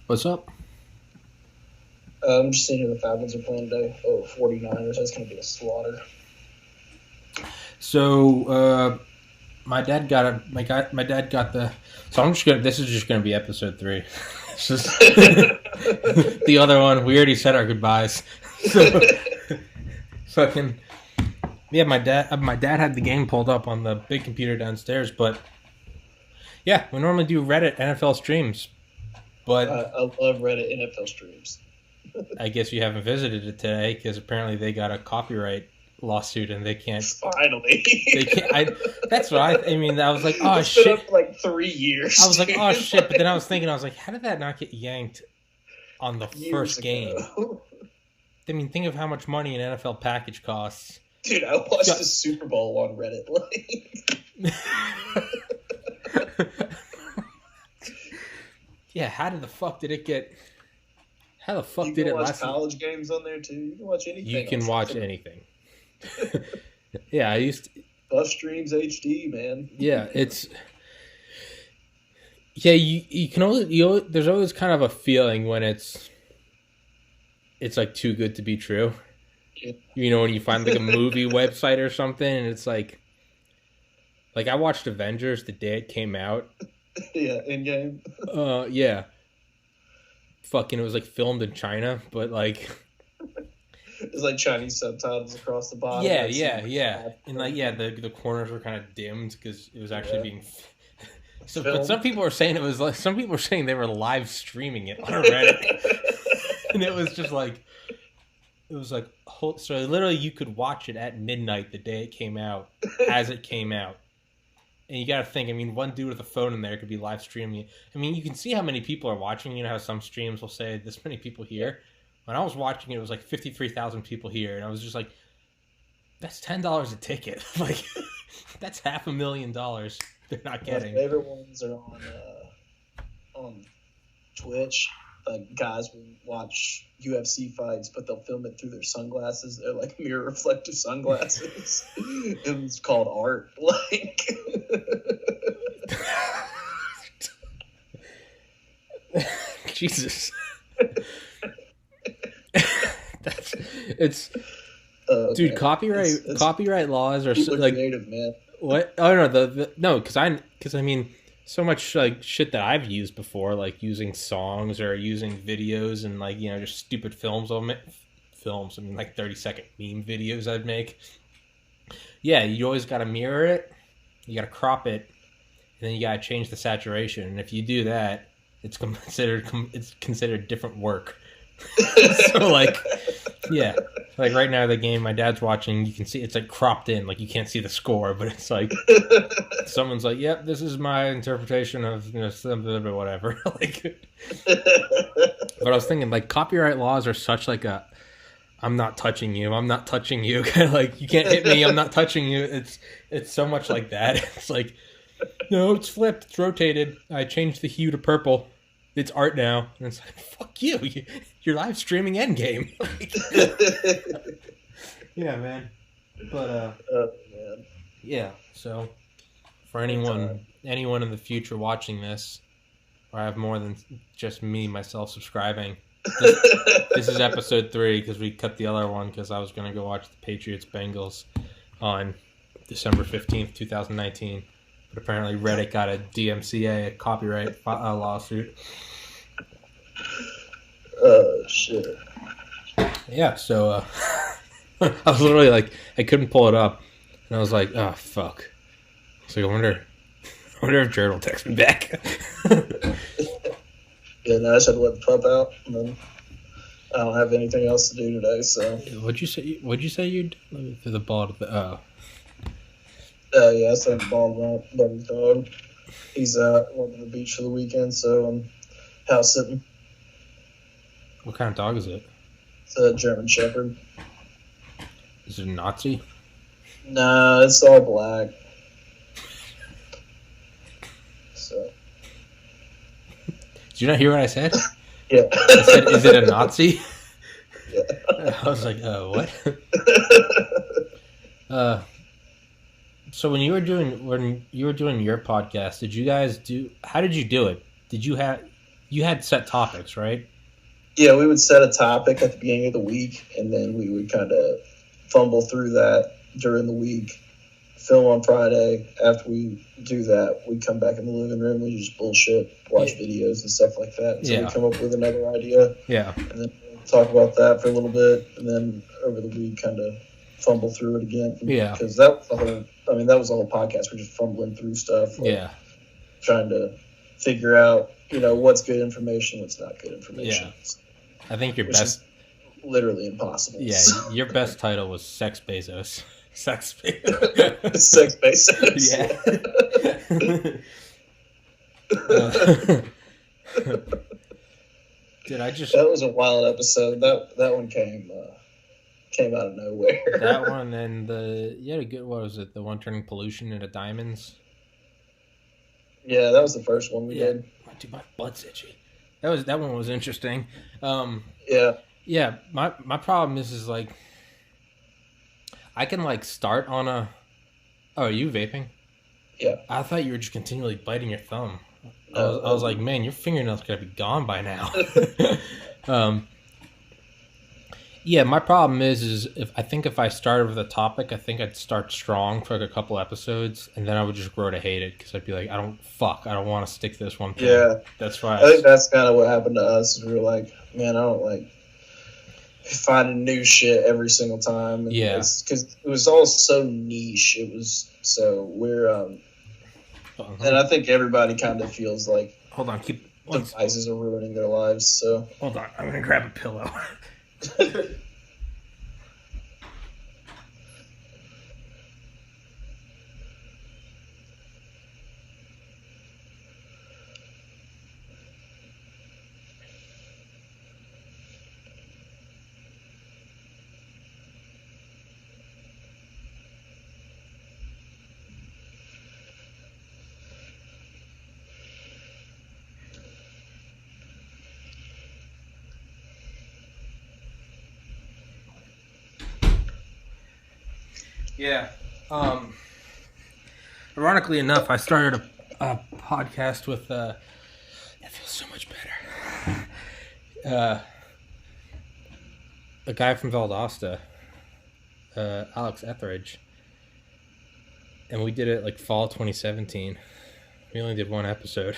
What's up? I'm just seeing who the Falcons are playing today. Oh, 49ers. That's going to be a slaughter. So, my dad got a my dad got the. So I'm just gonna. This is just gonna be episode 3. It's just the other one. We already said our goodbyes. So, fucking yeah. My dad had the game pulled up on the big computer downstairs, but yeah, we normally do Reddit NFL streams, but I love Reddit NFL streams. I guess you haven't visited it today because apparently they got a copyright lawsuit and they can't. Finally. They can't. That's what I mean. I was like, oh it's been shit. up for like 3 years. I was like, oh shit. But then I was thinking, how did that not get yanked on the first game? I mean, think of how much money an NFL package costs. Dude, I watched the Super Bowl on Reddit. Yeah, how the fuck did it get? How the fuck you did it watch last? College games on there too. You can watch anything. You can watch anything. Yeah, I used to. Buff Streams HD, man. Yeah, it's. Yeah, you can only there's always kind of a feeling when it's like too good to be true. Yeah. You know, when you find like a movie website or something, and it's like I watched Avengers the day it came out. Yeah, in game. Yeah. Fucking, it was like filmed in China, but like. It's like Chinese subtitles across the bottom. Yeah. And like, yeah, the corners were kind of dimmed because it was actually being. So, but some people were saying they were live streaming it on Reddit, and it was just like, so literally you could watch it at midnight the day it came out, as it came out, and you got to think. I mean, one dude with a phone in there could be live streaming it. I mean, you can see how many people are watching. You know how some streams will say this many people here. When I was watching it was like 53,000 people here, and I was just like, that's $10 a ticket. Like, that's $500,000 they're not getting. My favorite ones are on Twitch. Like, guys will watch UFC fights, but they'll film it through their sunglasses. They're like mirror reflective sunglasses. It's called art. Like, Jesus. Dude, man. copyright laws are people like creative, man. What? Oh no, no, because I mean, so much like shit that I've used before, like using songs or using videos and like, you know, just stupid films. I mean, like 30-second meme videos I'd make. Yeah, you always got to mirror it, you got to crop it, and then you got to change the saturation. And if you do that, it's considered different work. So like, yeah, like right now the game my dad's watching, you can see it's like cropped in, like you can't see the score, but it's like someone's like, "Yep, this is my interpretation of, you know, something or whatever." Like, but I was thinking like copyright laws are such like a, I'm not touching you kind of like, you can't hit me, I'm not touching you. It's so much like that. It's like, no, it's flipped, it's rotated. I changed the hue to purple. It's art now, and it's like, fuck you. You're live streaming Endgame. Like, yeah, man. But man. Yeah. So, for anyone in the future watching this, or I have more than just myself subscribing, this is episode 3 because we cut the other one because I was gonna go watch the Patriots Bengals on December 15th, 2019. But apparently Reddit got a DMCA, a copyright lawsuit. Oh, shit. Yeah, so I was literally like, I couldn't pull it up. And I was like, oh, fuck. So I wonder if Jared will text me back. Yeah, no, I just had to let the pup out. And then I don't have anything else to do today, so. What'd you say you'd throw the ball to the... Yeah, I sent the ball out, buddy's dog. He's out, went to the beach for the weekend, so I'm house sitting. What kind of dog is it? It's a German Shepherd. Is it a Nazi? Nah, it's all black. So. Did you not hear what I said? Yeah. I said, is it a Nazi? Yeah. I was like, what? So when you were doing your podcast, how did you do it? Did you you had set topics, right? Yeah, we would set a topic at the beginning of the week, and then we would kind of fumble through that during the week. Film on Friday. After we do that, we come back in the living room. We just bullshit, watch videos and stuff like that. So we come up with another idea. Yeah. And then talk about that for a little bit, and then over the week, kind of fumble through it again. Yeah. Because that was the whole. I mean, that was the whole podcast. We're just fumbling through stuff. Yeah. Trying to figure out, what's good information, what's not good information. Yeah. I think your best. Literally impossible. Yeah, your best title was Sex Bezos. Sex Bezos. Sex Bezos. Yeah. Did I just? That was a wild episode. That one came out of nowhere. That one and you had a good. What was it? The one turning pollution into diamonds. Yeah, that was the first one we did. Dude, my butt's itchy. That one was interesting. Yeah. Yeah, my problem is like I can like start on a. Oh, are you vaping? Yeah. I thought you were just continually biting your thumb. I was like, man, your fingernails gotta be gone by now. Yeah, my problem is if I started with a topic, I think I'd start strong for like a couple episodes, and then I would just grow to hate it because I'd be like, I don't want to stick to this one thing. Yeah, that's why. I think that's kind of what happened to us. We were like, man, I don't like finding new shit every single time. And yeah, because it was all so niche. It was so we're and I think everybody kind of feels like hold on, devices are ruining their lives. So hold on, I'm gonna grab a pillow. Yeah. Ironically enough, I started a podcast with it feels so much better. A guy from Valdosta, Alex Etheridge. And we did it like fall 2017. We only did one episode.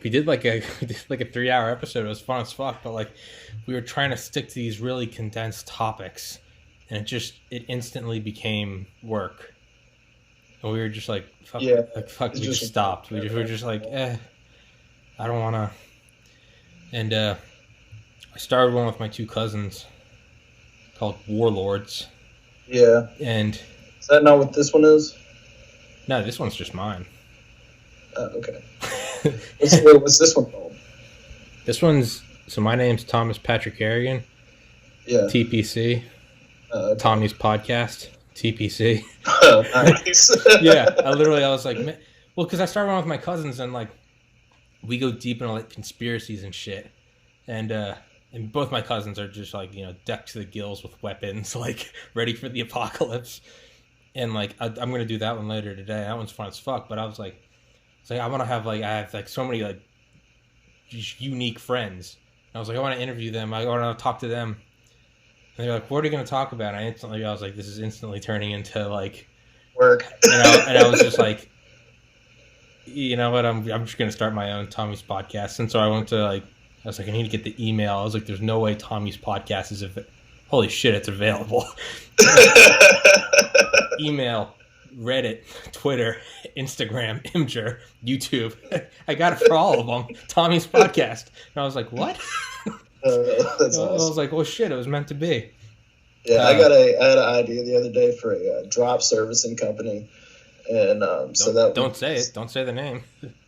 We did like a 3-hour episode. It was fun as fuck, but like we were trying to stick to these really condensed topics. And it instantly became work. And we were just like, fuck, we just stopped. We were just like, I don't want to. And I started one with my two cousins called Warlords. Yeah. And is that not what this one is? No, this one's just mine. Okay. What's this one called? This one's, so my name's Thomas Patrick Harrigan. Yeah. TPC. Okay. Tommy's podcast, TPC. Oh, nice. Yeah, I was like, man, well, because I started one with my cousins, and like, we go deep into like conspiracies and shit, and both my cousins are just like, decked to the gills with weapons, like ready for the apocalypse, and like I'm gonna do that one later today. That one's fun as fuck. But I was like I want to have I have like so many like just unique friends. And I was like, I want to interview them. I want to talk to them. And they're like, what are you going to talk about? And I was like, this is instantly turning into like work. And I was just like, you know what? I'm just going to start my own Tommy's podcast. And so I went to I was like, I need to get the email. I was like, there's no way Tommy's podcast is holy shit, it's available. Email, Reddit, Twitter, Instagram, Imgur, YouTube. I got it for all of them. Tommy's podcast. And I was like, what? That's awesome. I was like, oh shit, it was meant to be. Yeah, I had an idea the other day for a drop servicing company, and don't say it. Don't say the name.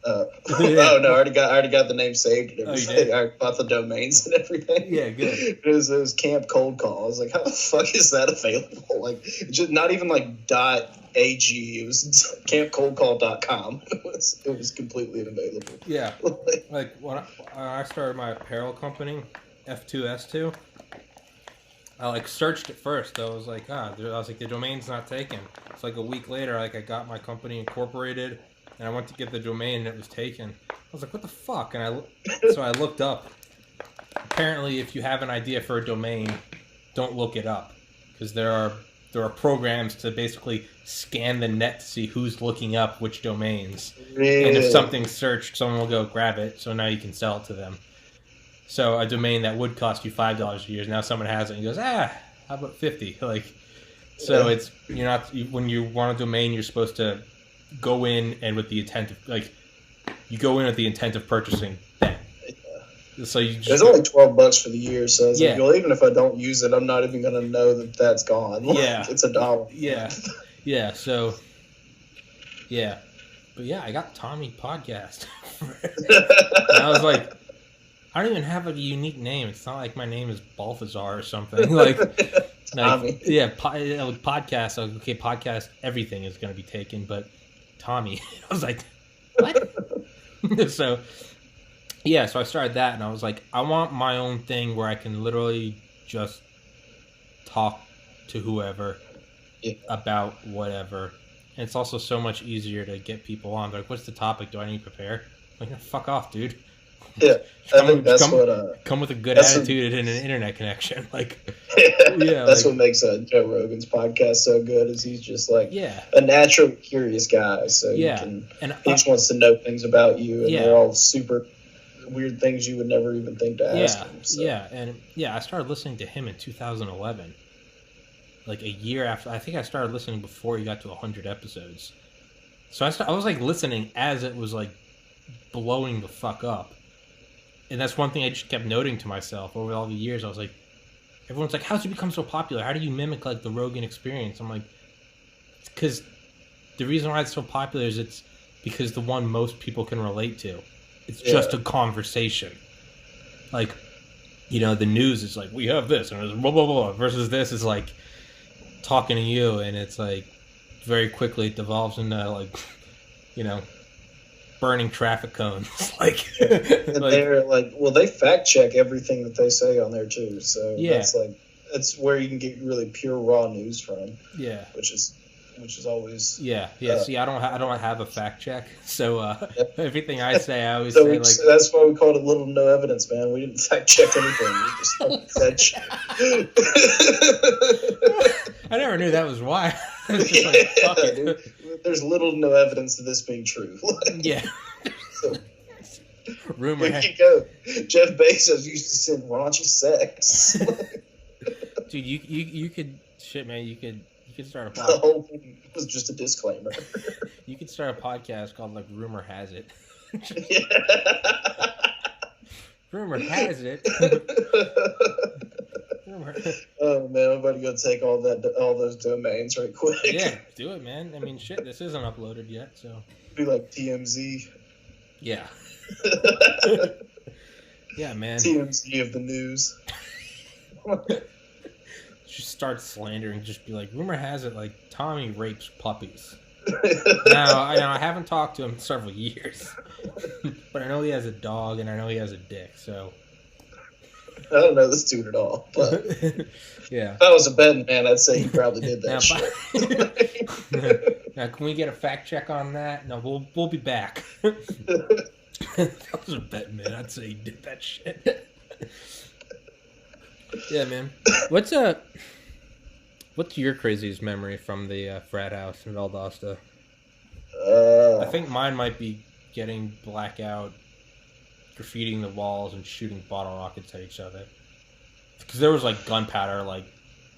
Oh no, I already got the name saved and everything. Oh, you did? I bought the domains and everything. Yeah, good. It was Camp Cold Call. I was like, how the fuck is that available? Like, just not even like .ag. It was campcoldcall.com. It was completely unavailable. Yeah, like when I started my apparel company, F2S2. I searched it first. I was like, the domain's not taken. It's like a week later, I got my company incorporated, and I went to get the domain, and it was taken. was like, what the fuck? And so I looked up. Apparently, if you have an idea for a domain, don't look it up, because there are programs to basically scan the net to see who's looking up which domains. Really? And if something's searched, someone will go grab it, so now you can sell it to them. So a domain that would cost you $5 a year, now someone has it and goes, how about 50? Like, so it's, you're not, when you want a domain, you're supposed to go in and with the intent of, like, you go in with the intent of purchasing that. So you just, there's only $12 for the year, so it's Yeah. like, well, even if I don't use it, I'm not even going to know that that's gone. Like, Yeah. it's $1. Yeah, so, yeah. But yeah, I got Tommy Podcast. And I was like, I don't even have a unique name. It's not like my name is Balthazar or something. Tommy. Yeah, podcast. Okay, podcast, everything is going to be taken, but Tommy. I was like, what? So, yeah, so I started that, and I was like, I want my own thing where I can literally just talk to whoever about whatever. And it's also so much easier to get people on. They're like, what's the topic? Do I need to prepare? I'm like, fuck off, dude. Yeah, I think that's come with a good attitude and an internet connection. Like, yeah, that's what makes Joe Rogan's podcast so good. Is he's just like a naturally curious guy. So he just wants to know things about you, and they're all super weird things you would never even think to ask him. So. Yeah, I started listening to him in 2011, like a year after. I think I started listening before he got to 100 episodes. So I was like listening as it was like blowing the fuck up. And that's one thing I just kept noting to myself over all the years. I was like, everyone's like, how'd you become so popular? How do you mimic like the Rogan experience? I'm like, it's because the reason why it's so popular is it's because the one most people can relate to. It's just a conversation. Like, you know, the news is like, we have this and it's blah, blah, blah, versus this is like talking to you. And it's like very quickly it devolves into like, you know, burning traffic cones. Like, and they're like, well, they fact check everything that they say on there too. So that's where you can get really pure raw news from. Yeah, which is always See, I don't have a fact check, so everything I say, I always say like. That's why we called it little to no evidence, man. We didn't fact check anything. We just said shit. I never knew that was why. I was just like, fuck it. Dude. There's little to no evidence of this being true. So, rumor. There you go. Jeff Bezos used to send raunchy sex. Dude, you could shit, man. You could start a podcast. The whole thing was just a disclaimer. You could start a podcast called like Rumor Has It. Rumor has it. Oh man, I'm about to go take all those domains right quick. Yeah, do it, man. I mean, shit, this isn't uploaded yet, so. Be like TMZ. Yeah. Yeah, man. TMZ of the news. Just start slandering. Just be like, rumor has it, like Tommy rapes puppies. Now, I haven't talked to him in several years, but I know he has a dog and I know he has a dick. So I don't know this dude at all. But yeah, if I was a betting man, I'd say he probably did that shit. Now, can we get a fact check on that? No, we'll be back. If I was a betting man, I'd say he did that shit. Yeah, man. What's your craziest memory from the frat house in Valdosta? I think mine might be getting blackout, graffitiing the walls, and shooting bottle rockets at each other. Because there was like gunpowder like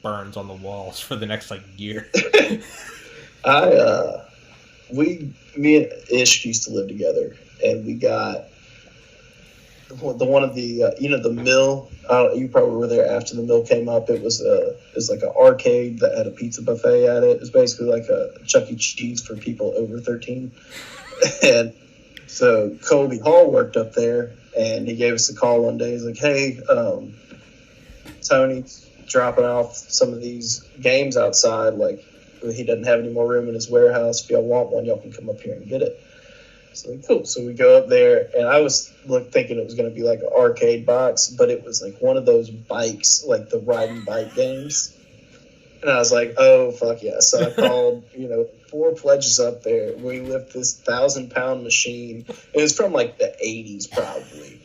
burns on the walls for the next like year. Me and Ish used to live together, and we got the mill. You probably were there after the mill came up. It was like an arcade that had a pizza buffet at it. It was basically like a Chuck E. Cheese for people over 13. And so Colby Hall worked up there, and he gave us a call one day. He's like, "Hey, Tony's dropping off some of these games outside. Like, he doesn't have any more room in his warehouse. If y'all want one, y'all can come up here and get it." So cool. So we go up there, and I was thinking it was going to be like an arcade box, but it was like one of those bikes, like the riding bike games. And I was like, oh, fuck yeah. So I called, 4 pledges up there. We lift this 1,000-pound machine. It was from like the 80s, probably.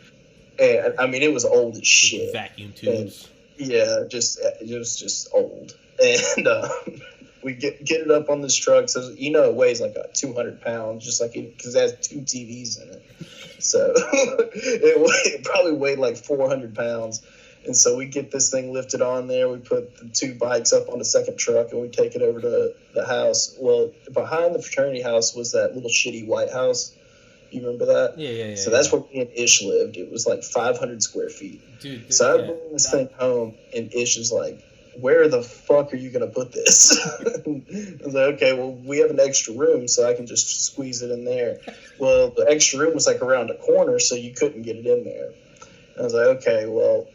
And I mean, it was old as shit. Vacuum tubes. And, yeah, it was just old. And we get it up on this truck. So, it weighs like 200 pounds, just like because it has 2 TVs in it. So it probably weighed like 400 pounds. And so we get this thing lifted on there. We put the 2 bikes up on the second truck, and we take it over to the house. Well, behind the fraternity house was that little shitty white house. You remember that? Yeah. So that's where me and Ish lived. It was like 500 square feet. Dude, so I bring this thing home, and Ish is like, where the fuck are you going to put this? I was like, okay, well, we have an extra room, so I can just squeeze it in there. Well, the extra room was like around a corner, so you couldn't get it in there. I was like, okay, well,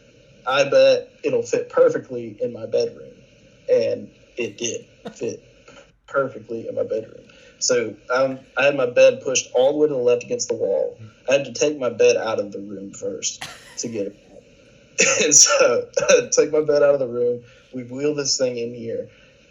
I bet it'll fit perfectly in my bedroom. And it did fit perfectly in my bedroom. So I had my bed pushed all the way to the left against the wall. I had to take my bed out of the room first to get it. And so I take my bed out of the room. We wheel this thing in here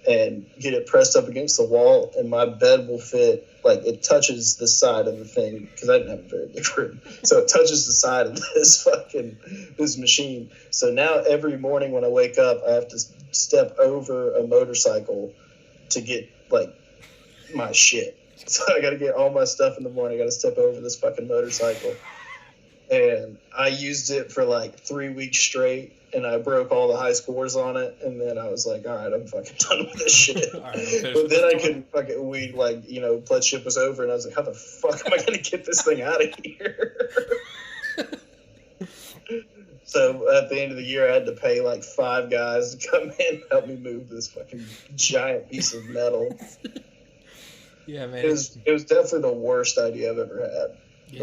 and get it pressed up against the wall, and my bed will fit, like, it touches the side of the thing, because I didn't have a very big room. So it touches the side of this machine. So now every morning when I wake up, I have to step over a motorcycle to get, like, my shit. So I got to get all my stuff in the morning. I got to step over this fucking motorcycle. And I used it for like 3 weeks straight, and I broke all the high scores on it. And then I was like, all right, I'm fucking done with this shit. But then I couldn't fucking, pledge ship was over, and I was like, how the fuck am I going to get this thing out of here? So at the end of the year, I had to pay like 5 guys to come in and help me move this fucking giant piece of metal. Yeah, man. It was definitely the worst idea I've ever had. Yeah,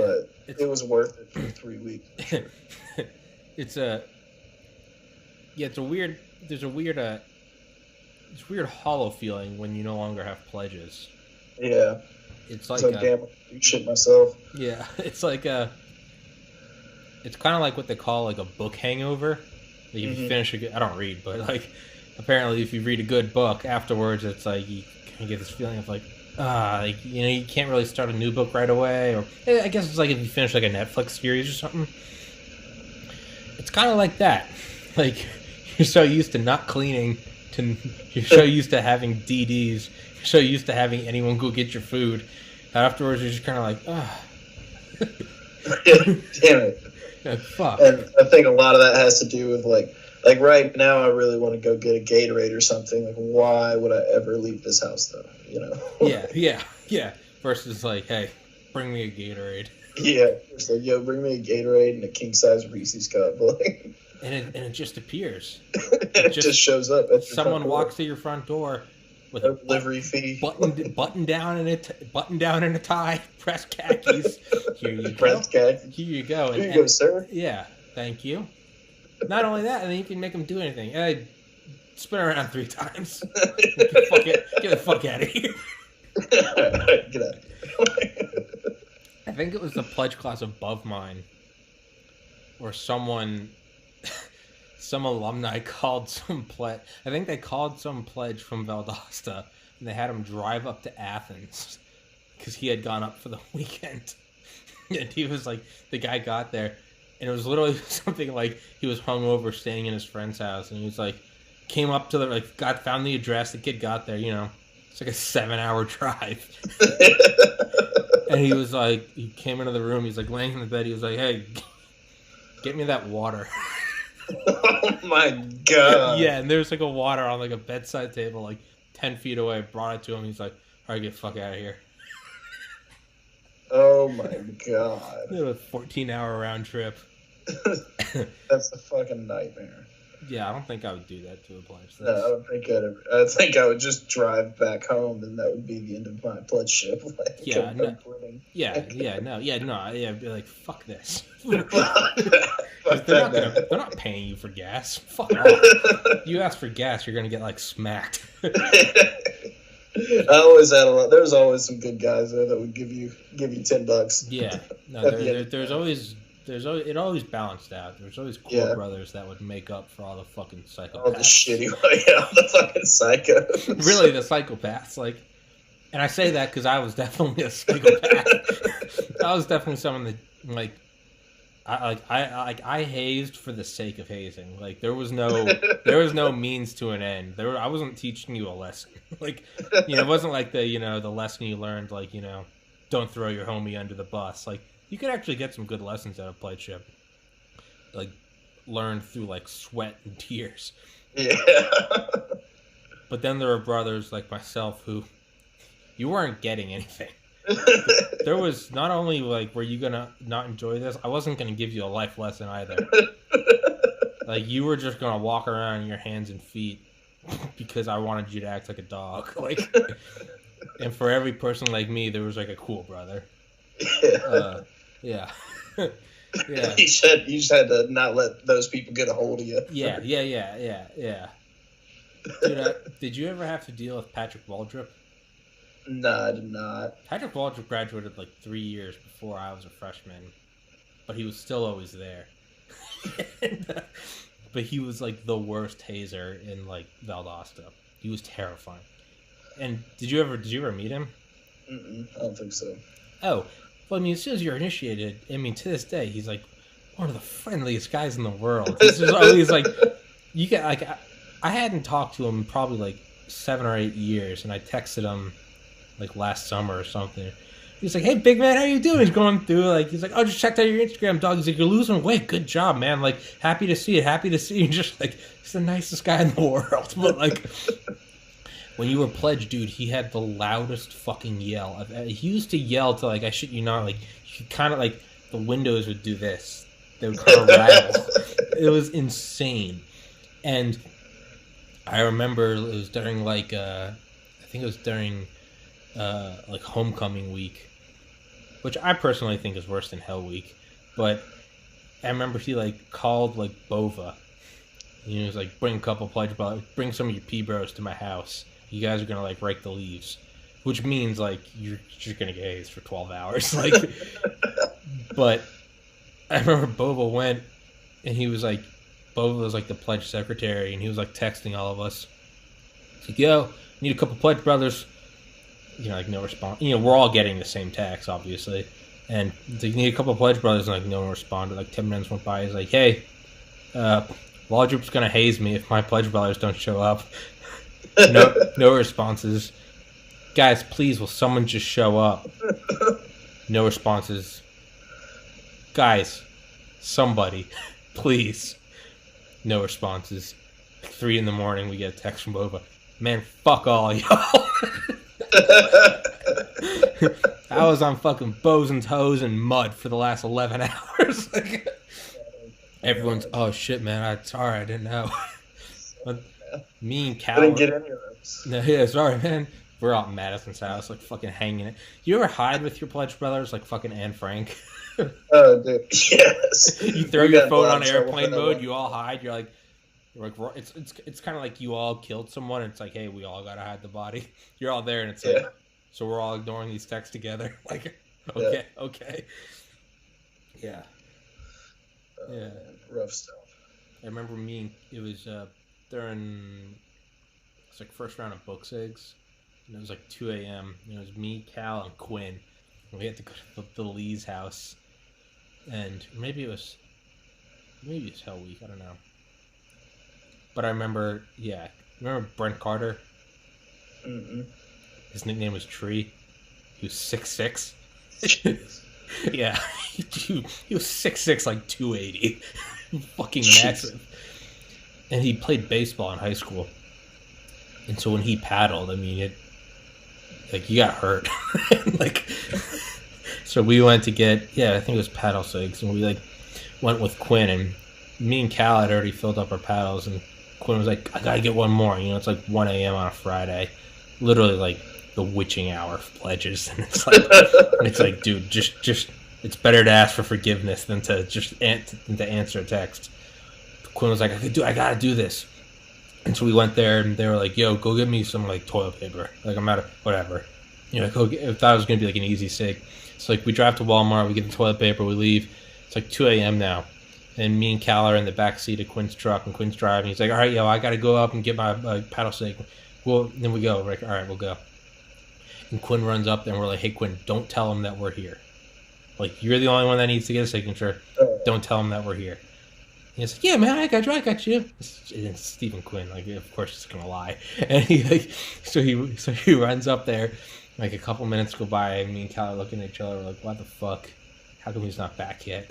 but it was worth it for 3 weeks. It's a weird hollow feeling when you no longer have pledges. Yeah. It's like damn, I shit myself. Yeah, it's like it's kind of like what they call like a book hangover. Like if you finish I don't read, but like apparently if you read a good book afterwards, it's like you kind of get this feeling of like, you can't really start a new book right away, or I guess it's like if you finish like a Netflix series or something. It's kind of like that. Like you're so used to not cleaning, you're so used to having DDs, you're so used to having anyone go get your food. Afterwards, you're just kind of like, damn it. Yeah, fuck. And I think a lot of that has to do with like right now, I really want to go get a Gatorade or something. Like, why would I ever leave this house though? Yeah. Versus like, hey, bring me a Gatorade. Yeah, it's like, yo, bring me a Gatorade and a king size Reese's cup. Like, and it just appears. It just shows up. Someone walks to your front door with a delivery fee, button down in a tie, pressed khakis. Here you go. Pressed khakis. Here you go. Here you go, sir. Yeah, thank you. Not only that, and then you can make them do anything. Spin around 3 times. Get the fuck out of here. Get out of here. I think it was the pledge class above mine, or some alumni called some pledge. I think they called some pledge from Valdosta, and they had him drive up to Athens because he had gone up for the weekend. And he was like, the guy got there, and it was literally something like he was hungover, staying in his friend's house, and he was like, came up to found the address. The kid got there, it's like a 7-hour drive. And he was like, he came into the room. He's like laying in the bed. He was like, hey, get me that water. Oh my god. Yeah, and there was like a water on like a bedside table, like 10 feet away. Brought it to him. He's like, all right, get the fuck out of here. Oh my god. It was a 14-hour round trip. That's a fucking nightmare. Yeah, I don't think I would do that to a pledge. No, I don't think I'd ever. I think I would just drive back home, and that would be the end of my pledge ship. Like, yeah, no, I'd be like, fuck this. They're not paying you for gas. Fuck off. You ask for gas, you're gonna get like smacked. I always had a lot. There was always some good guys there that would give you $10. Yeah, no, there's always it always balanced out. There's always core brothers that would make up for all the fucking psychopaths. All the shitty, the fucking psychos. Really, the psychopaths. Like, and I say that because I was definitely a psychopath. I was definitely someone that like. I hazed for the sake of hazing. Like there was no means to an end. I wasn't teaching you a lesson. Like, it wasn't like the lesson you learned, like, don't throw your homie under the bus. Like, you could actually get some good lessons out of playship. Like, learned through like sweat and tears. Yeah. But then there were brothers like myself who you weren't getting anything. There was not only like, were you gonna not enjoy this? I wasn't gonna give you a life lesson either. Like, you were just gonna walk around in your hands and feet because I wanted you to act like a dog. Like, and for every person like me, there was like a cool brother. Yeah. Yeah. You just had to not let those people get a hold of you. Yeah. Dude, did you ever have to deal with Patrick Waldrop? No, I did not. Patrick Waldrop graduated like 3 years before I was a freshman, but he was still always there. But he was like the worst hazer in like Valdosta. He was terrifying. And did you ever meet him? I don't think so. Oh, well, I mean, as soon as you're initiated, I mean, to this day, he's like one of the friendliest guys in the world. He's just always like, you get like, I hadn't talked to him probably like 7 or 8 years, and I texted him like last summer or something. He's like, "Hey, big man, how you doing?" He's going through, like, he's like, "Oh, just checked out your Instagram, dog." He's like, "You're losing weight. Good job, man. Like, happy to see you." Just like, he's the nicest guy in the world. But like, when you were pledged, dude, he had the loudest fucking yell. He used to yell to, like, I shit you not, like, he kind of like the windows would do this. They would kind of rattle. It was insane. And I remember it was during like, I think it was during like homecoming week, which I personally think is worse than Hell Week. But I remember he like called like Bova. And he was like, bring a couple pledge brothers, bring some of your P-bros to my house. You guys are gonna like rake the leaves, which means like you're just gonna get hazed for 12 hours. Like, but I remember Bova went, and he was like, Bova was like the pledge secretary, and he was like texting all of us. He's like, "Yo, need a couple pledge brothers." Like no response. We're all getting the same text, obviously. And they need a couple of pledge brothers, and like no one responded. Like 10 minutes went by. He's like, "Hey, Waldrop's gonna haze me if my pledge brothers don't show up." No responses. Guys, please, will someone just show up? No responses. Guys, somebody, please. No responses. 3 a.m, we get a text from Bova. "Man, fuck all y'all." I was on fucking bows and toes and mud for the last 11 hours. Like, everyone's, "Oh shit, man, sorry, I didn't know." But me and Cal, didn't get any of those. No, yeah, sorry, man. We're out in Madison's house, like fucking hanging it. You ever hide with your pledge brothers, like fucking Anne Frank? Oh, dude, yes. You throw your phone on airplane mode. You all hide. You're like, it's kind of like you all killed someone. And it's like, hey, we all gotta hide the body. You're all there, and it's like, so we're all ignoring these texts together. Like, okay, yeah. Man, rough stuff. I remember it was during, it's like first round of book sigs, and it was like 2 a.m. And it was me, Cal, and Quinn. And we had to go to the Lee's house, and maybe it was Hell Week. I don't know. But I remember, remember Brent Carter? Mm-mm. His nickname was Tree. He was 6'6". Yeah, he was 6'6", like 280. Fucking massive. And he played baseball in high school. And so when he paddled, I mean, you got hurt. Like, so we went to get, I think it was paddle sigs, and we like went with Quinn, and me and Cal had already filled up our paddles, and Quinn was like, "I gotta get one more." It's like 1 a.m. on a Friday, literally like the witching hour of pledges, and it's like, dude, just it's better to ask for forgiveness than to answer a text. Quinn was like, I gotta do this. And so we went there, and they were like, "Yo, go get me some like toilet paper." Like, I'm out of whatever. I thought it was gonna be like an easy sig. So like we drive to Walmart, we get the toilet paper, we leave. It's like 2 a.m. now. And me and Cal are in the back seat of Quinn's truck, and Quinn's driving. He's like, all right, yo, I got to go up and get my paddle snake. Well, then we go. We're like, all right, we'll go. And Quinn runs up there, and we're like, hey, Quinn, don't tell him that we're here. Like, you're the only one that needs to get a signature. Don't tell him that we're here. And he's like, yeah, man, I got you. It's Stephen Quinn. Like, of course he's going to lie. And so he runs up there. Like, a couple minutes go by, and me and Cal are looking at each other. We're like, what the fuck? How come he's not back yet?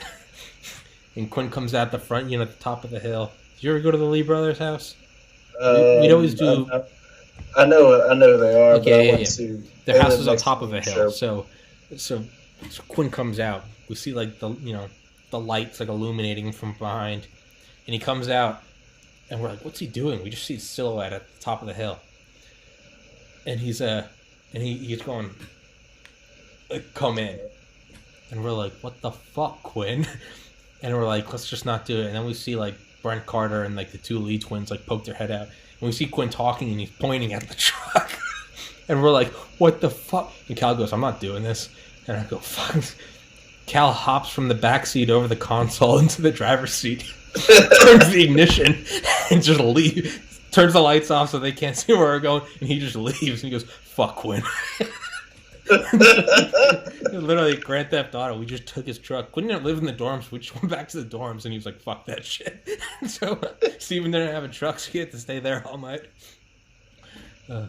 And Quinn comes out the front, at the top of the hill. Did you ever go to the Lee Brothers' house? We'd always do. I know they are. Okay, but I went to. Their house is on top of a hill, so Quinn comes out. We see like the lights like illuminating from behind, and he comes out, and we're like, "What's he doing?" We just see his silhouette at the top of the hill, and he's going, "Come in," and we're like, "What the fuck, Quinn?" And we're like, let's just not do it. And then we see like Brent Carter and like the two Lee twins like poke their head out. And we see Quinn talking and he's pointing at the truck. And we're like, what the fuck? And Cal goes, I'm not doing this. And I go, fuck. Cal hops from the back seat over the console into the driver's seat, turns the ignition, and just leaves. Turns the lights off so they can't see where we're going. And he just leaves. And he goes, fuck Quinn. Literally, Grand Theft Auto. We just took his truck. Quinn didn't live in the dorms. We just went back to the dorms, and he was like, "Fuck that shit." So Steven didn't have a truck, so he had to stay there all night. Yeah.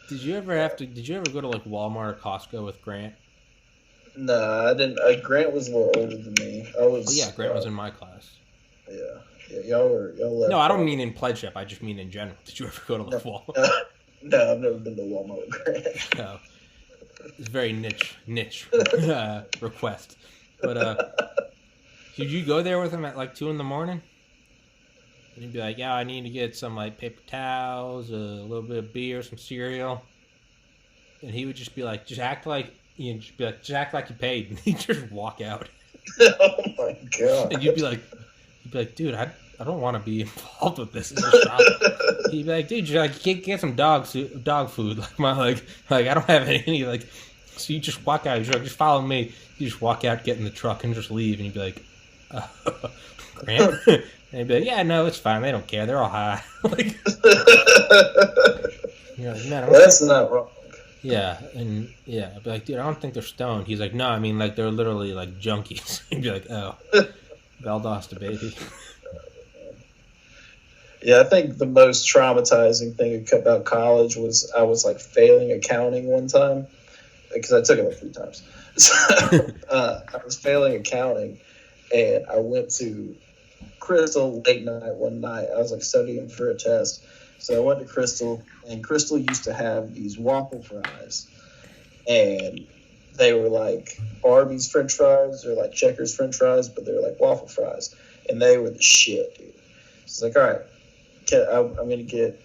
Did you ever go to like Walmart or Costco with Grant? No, I didn't. Grant was a little older than me. Grant was in my class. Yeah, y'all left. No, I don't mean in pledge-up. I just mean in general. Did you ever go to like Walmart? No, I've never been to Walmart with Grant. No. It's a very niche request. But did you go there with him at like 2 a.m? And he'd be like, yeah, I need to get some like paper towels, a little bit of beer, some cereal. And he would just be like, just act like you paid. And he'd just walk out. Oh my god. And you'd be like, dude, I don't want to be involved with this. He'd be like, dude, you get some dog food. Like I don't have any like. So you just walk out. You're like, just follow me. You just walk out, get in the truck, and just leave. And you'd be like, Grant. And he'd be like, yeah, no, it's fine. They don't care. They're all high. Like, you're like, man, that's not wrong. Yeah, and yeah, I'd be like, dude, I don't think they're stoned. He's like, no, I mean, like, they're literally, like, junkies. He'd be like, oh, Valdosta, baby. Yeah, I think the most traumatizing thing about college was I was, like, failing accounting one time, because I took it, like, 3 times. So, I was failing accounting, and I went to Crystal late night one night. I was, like, studying for a test. So I went to Crystal, and Crystal used to have these waffle fries, and they were like Arby's French fries or like Checkers French fries, but they were like waffle fries, and they were the shit, dude. So it's like, all right, I'm going to get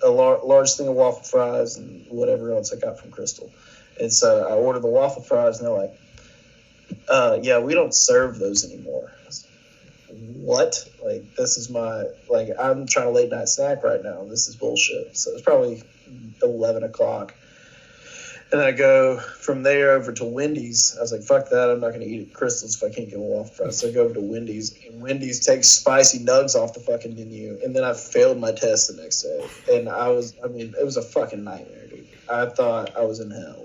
a large thing of waffle fries and whatever else I got from Crystal. And so I ordered the waffle fries, and they're like, yeah, we don't serve those anymore. What? Like, this is I'm trying to late night snack right now. This is bullshit. So it's probably 11 o'clock. And then I go from there over to Wendy's. I was like, fuck that. I'm not going to eat at Crystal's if I can't get a waffle fries. So I go over to Wendy's, and Wendy's takes spicy nugs off the fucking menu. And then I failed my test the next day. And it was a fucking nightmare, dude. I thought I was in hell.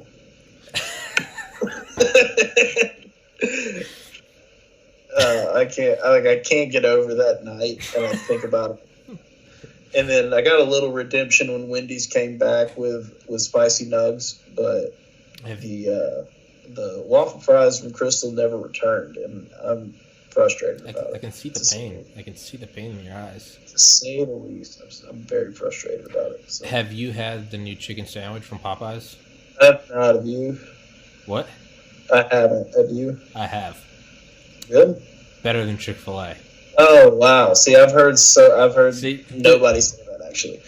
I can't get over that night, and I think about it. And then I got a little redemption when Wendy's came back with spicy nugs, but the waffle fries from Crystal never returned, and I'm frustrated about it. I can see the pain. I can see the pain in your eyes. To say the least, I'm very frustrated about it. So. Have you had the new chicken sandwich from Popeyes? I've not. Have you? What? I haven't. Have you? I have. Good? Better than Chick-fil-A. Oh, wow. See, I've heard nobody say that, actually.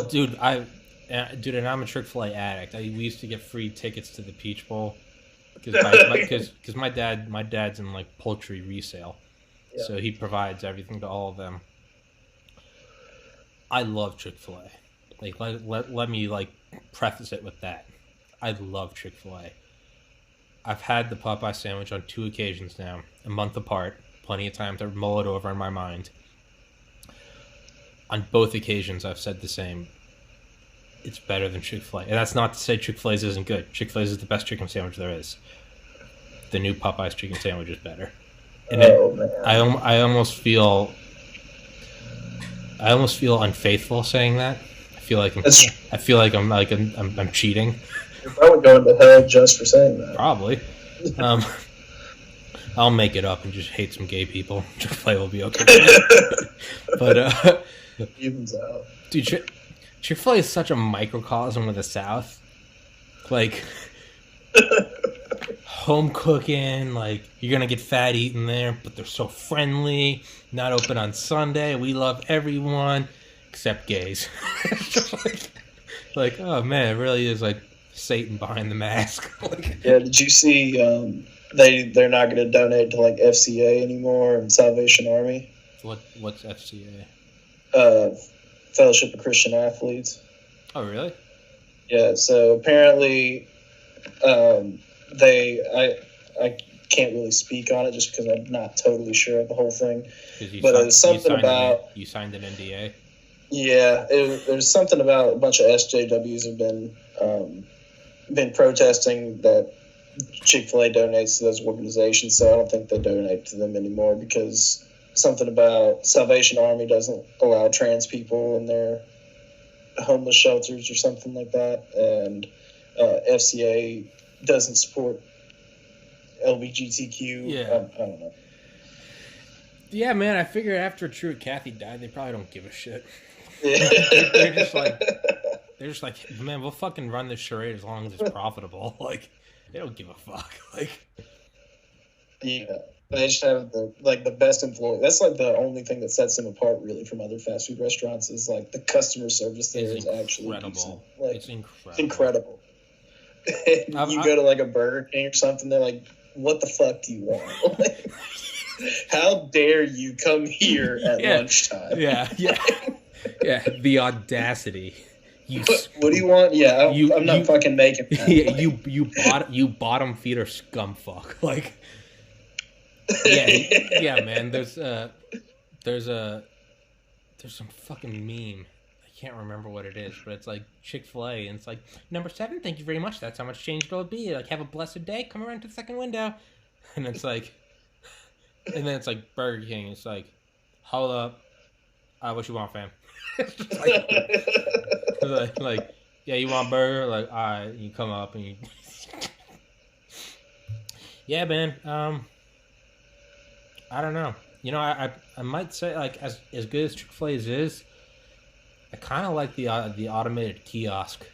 Dude, and I'm a Chick-fil-A addict. We used to get free tickets to the Peach Bowl because my dad's in like poultry resale, yeah. So he provides everything to all of them. I love Chick-fil-A. Like, let me like preface it with that. I love Chick-fil-A. I've had the Popeye sandwich on 2 occasions now, a month apart. Plenty of time to mull it over in my mind. On both occasions, I've said the same. It's better than Chick-fil-A. And that's not to say Chick-fil-A's isn't good. Chick-fil-A's is the best chicken sandwich there is. The new Popeye's chicken sandwich is better. And man. I almost feel unfaithful saying that. I feel like I'm cheating. You're probably going to hell just for saying that. Probably. I'll make it up and just hate some gay people. Chick-fil-A will be okay. But Evens out. dude, Chick-fil-A is such a microcosm of the South. Like, home cooking, like, you're going to get fat eating there, but they're so friendly. Not open on Sunday. We love everyone except gays. like, oh man, it really is like Satan behind the mask. Yeah, did you see they're not going to donate to like FCA anymore and Salvation Army? What's FCA? Fellowship of Christian Athletes. Oh, really? Yeah, so apparently I can't really speak on it just because I'm not totally sure of the whole thing. But it was something about... You signed an NDA? Yeah, there's something about a bunch of SJWs have been protesting that Chick-fil-A donates to those organizations, so I don't think they donate to them anymore because something about Salvation Army doesn't allow trans people in their homeless shelters or something like that, and FCA doesn't support LGBTQ. Yeah. I don't know. Yeah, man, I figured after True Kathy died, they probably don't give a shit. Yeah. They're just like, man, we'll fucking run this charade as long as it's profitable. Like, they don't give a fuck. Like, yeah, they just have the best employee. That's like the only thing that sets them apart really from other fast food restaurants is like the customer service there is actually decent. Like, it's incredible. It's incredible. You go to like a Burger King or something, they're like, "What the fuck do you want? How dare you come here at lunchtime?" Yeah. The audacity. What do you want? Yeah, I'm not fucking making that. Yeah, you bottom feeder scumfuck. Like, yeah, man. There's some fucking meme. I can't remember what it is, but it's like Chick-fil-A, and it's like, number 7, thank you very much. That's how much change it'll be. Like, have a blessed day. Come around to the second window, and it's like, and then it's like Burger King. It's like, hold up, what you want, fam? like, yeah, you want burger? Like, all right, you come up and you. Yeah, man. I don't know. You know, I might say, like, as good as Chick-fil-A's is, I kind of like the automated kiosk.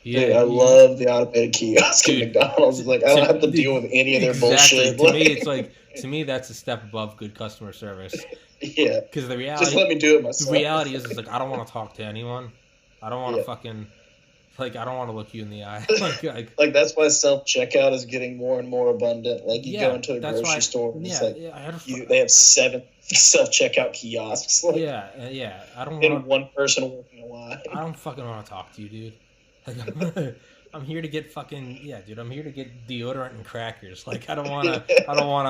Yeah, I love the automated kiosk at McDonald's. Like, I don't have to deal with any of their bullshit. To me, that's a step above good customer service. Yeah, because the reality, just let me do it myself. The reality is like, I don't want to talk to anyone. I don't want to fucking, like, I don't want to look you in the eye. like that's why self-checkout is getting more and more abundant. Like, you go into a grocery store and it's like, they have 7 self-checkout kiosks. Like, I don't want one person working a line. I don't fucking want to talk to you, dude. Like, I'm here to get fucking, dude, I'm here to get deodorant and crackers. Like, I don't want to,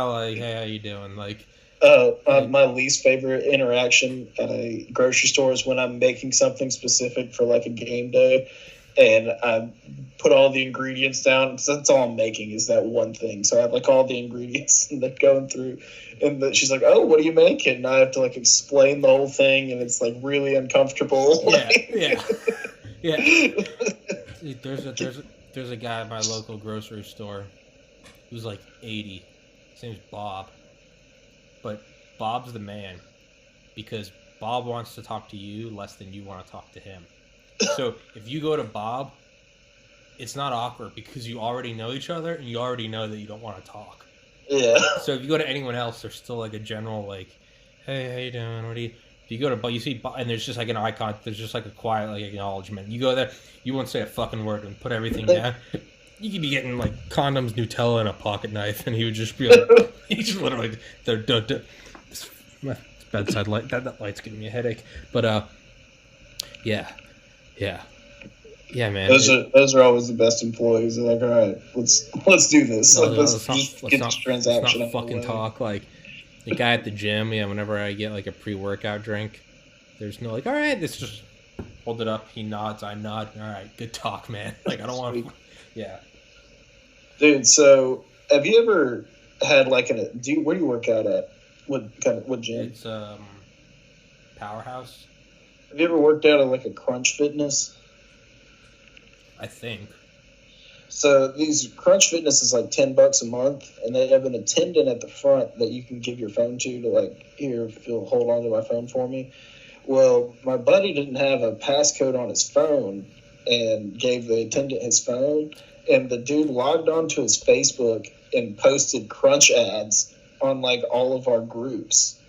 like, hey, how you doing? Like, my least favorite interaction at a grocery store is when I'm making something specific for like a game day, and I put all the ingredients down because that's all I'm making is that one thing. So I have like all the ingredients and they're going through, and she's like, "Oh, what are you making?" And I have to like explain the whole thing, and it's like really uncomfortable. Yeah. There's a guy at my local grocery store who's like 80. His name's Bob. But Bob's the man because Bob wants to talk to you less than you want to talk to him. So if you go to Bob, it's not awkward because you already know each other and you already know that you don't want to talk. Yeah. So if you go to anyone else, there's still like a general like, hey, how you doing? What do you? If you go to Bob, you see Bob, and there's just like an icon. There's just like a quiet like acknowledgement. You go there, you won't say a fucking word and put everything down. You could be getting like condoms, Nutella, and a pocket knife, and he would just be like, he's just literally, this bedside light. That light's giving me a headache. But yeah. Yeah, man. Those are always the best employees. They're like, all right, let's do this. No, Like, let's get this transaction let's not fucking talk. Like the guy at the gym. Yeah, whenever I get like a pre-workout drink, there's no like, all right, let's just hold it up. He nods, I nod. All right, good talk, man. Like I don't want to. Yeah. Dude, so have you ever had like where do you work out at? What gym? It's Powerhouse. Have you ever worked out at like a Crunch Fitness? I think. So these Crunch Fitness is like $10 a month, and they have an attendant at the front that you can give your phone to like, here, if you'll hold on to my phone for me. Well, my buddy didn't have a passcode on his phone and gave the attendant his phone, and the dude logged onto his Facebook and posted Crunch ads on like all of our groups.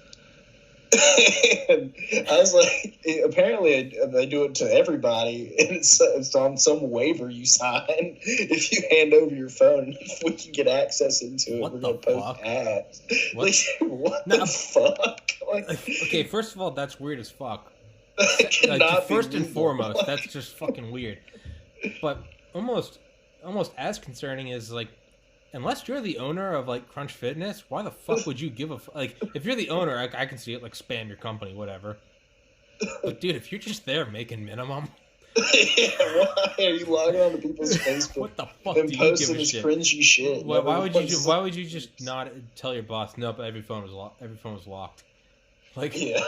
And I was like, apparently they do it to everybody, and it's on some waiver you sign. If you hand over your phone, if we can get access into it, we're going to post ads. What the fuck? Like, okay, first of all, that's weird as fuck. Like, first and foremost, that's just fucking weird. But almost as concerning is like, unless you're the owner of like Crunch Fitness, why the fuck would you give a like? If you're the owner, I can see it, like spam your company, whatever. But dude, if you're just there making minimum, yeah, why are you logging on to people's Facebook? What the fuck and do you posting give a this shit? cringy shit? Why would you just not tell your boss? Nope, every phone was locked. Like, yeah.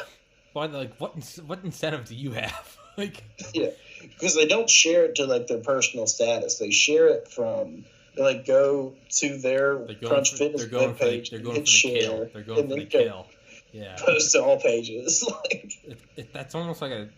Why? Like, what incentive do you have? Like, yeah, because they don't share it to like their personal status. They share it from. They like go to their Crunch Fitness webpage. They're going for the kill. They're going for the kill. Yeah. Post to all pages. Like that's almost like a.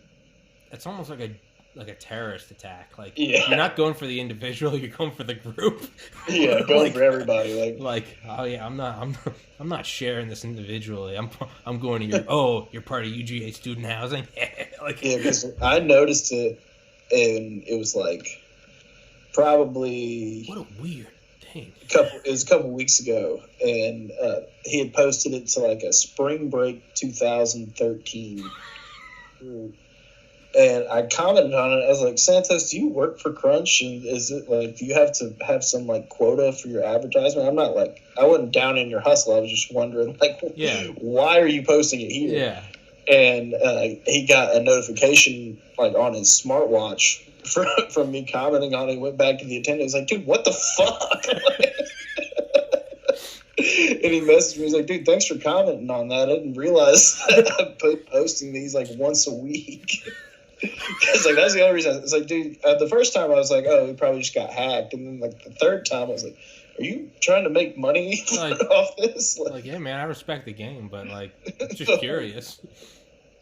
It's almost like a terrorist attack. Like, yeah. You're not going for the individual. You're going for the group. Yeah, going for everybody. Like, oh yeah, I'm not sharing this individually. I'm going to you're part of UGA student housing. Like, yeah, because I noticed it, and it was like. Probably what a weird thing. It was a couple weeks ago, and he had posted it to like a spring break 2013 group, and I commented on it. I was like, Santos, do you work for Crunch? And is it like, do you have to have some like quota for your advertisement? I'm not like, I wasn't down in your hustle. I was just wondering, like, why are you posting it here? Yeah. And he got a notification like on his smartwatch from me commenting on it. He went back to the attendant. He's like, dude, what the fuck? And he messaged me. He's like, dude, thanks for commenting on that. I didn't realize that I'm posting these like once a week. It's like, that's the only reason. It's like, dude, the first time I was like, oh, he probably just got hacked. And then like the third time I was like, are you trying to make money off this? Like, yeah, man, I respect the game, but like, I'm just curious.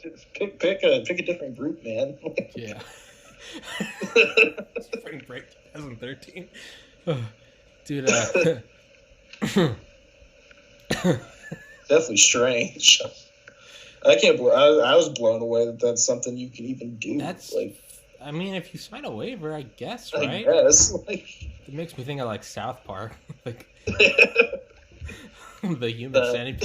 Just pick a different group, man. Yeah. Spring break 2013. Dude, definitely strange. I can't believe I was blown away that that's something you can even do. That's like, I mean, if you sign a waiver, I guess, right? I guess. Like, it makes me think of like South Park, like the human centipede.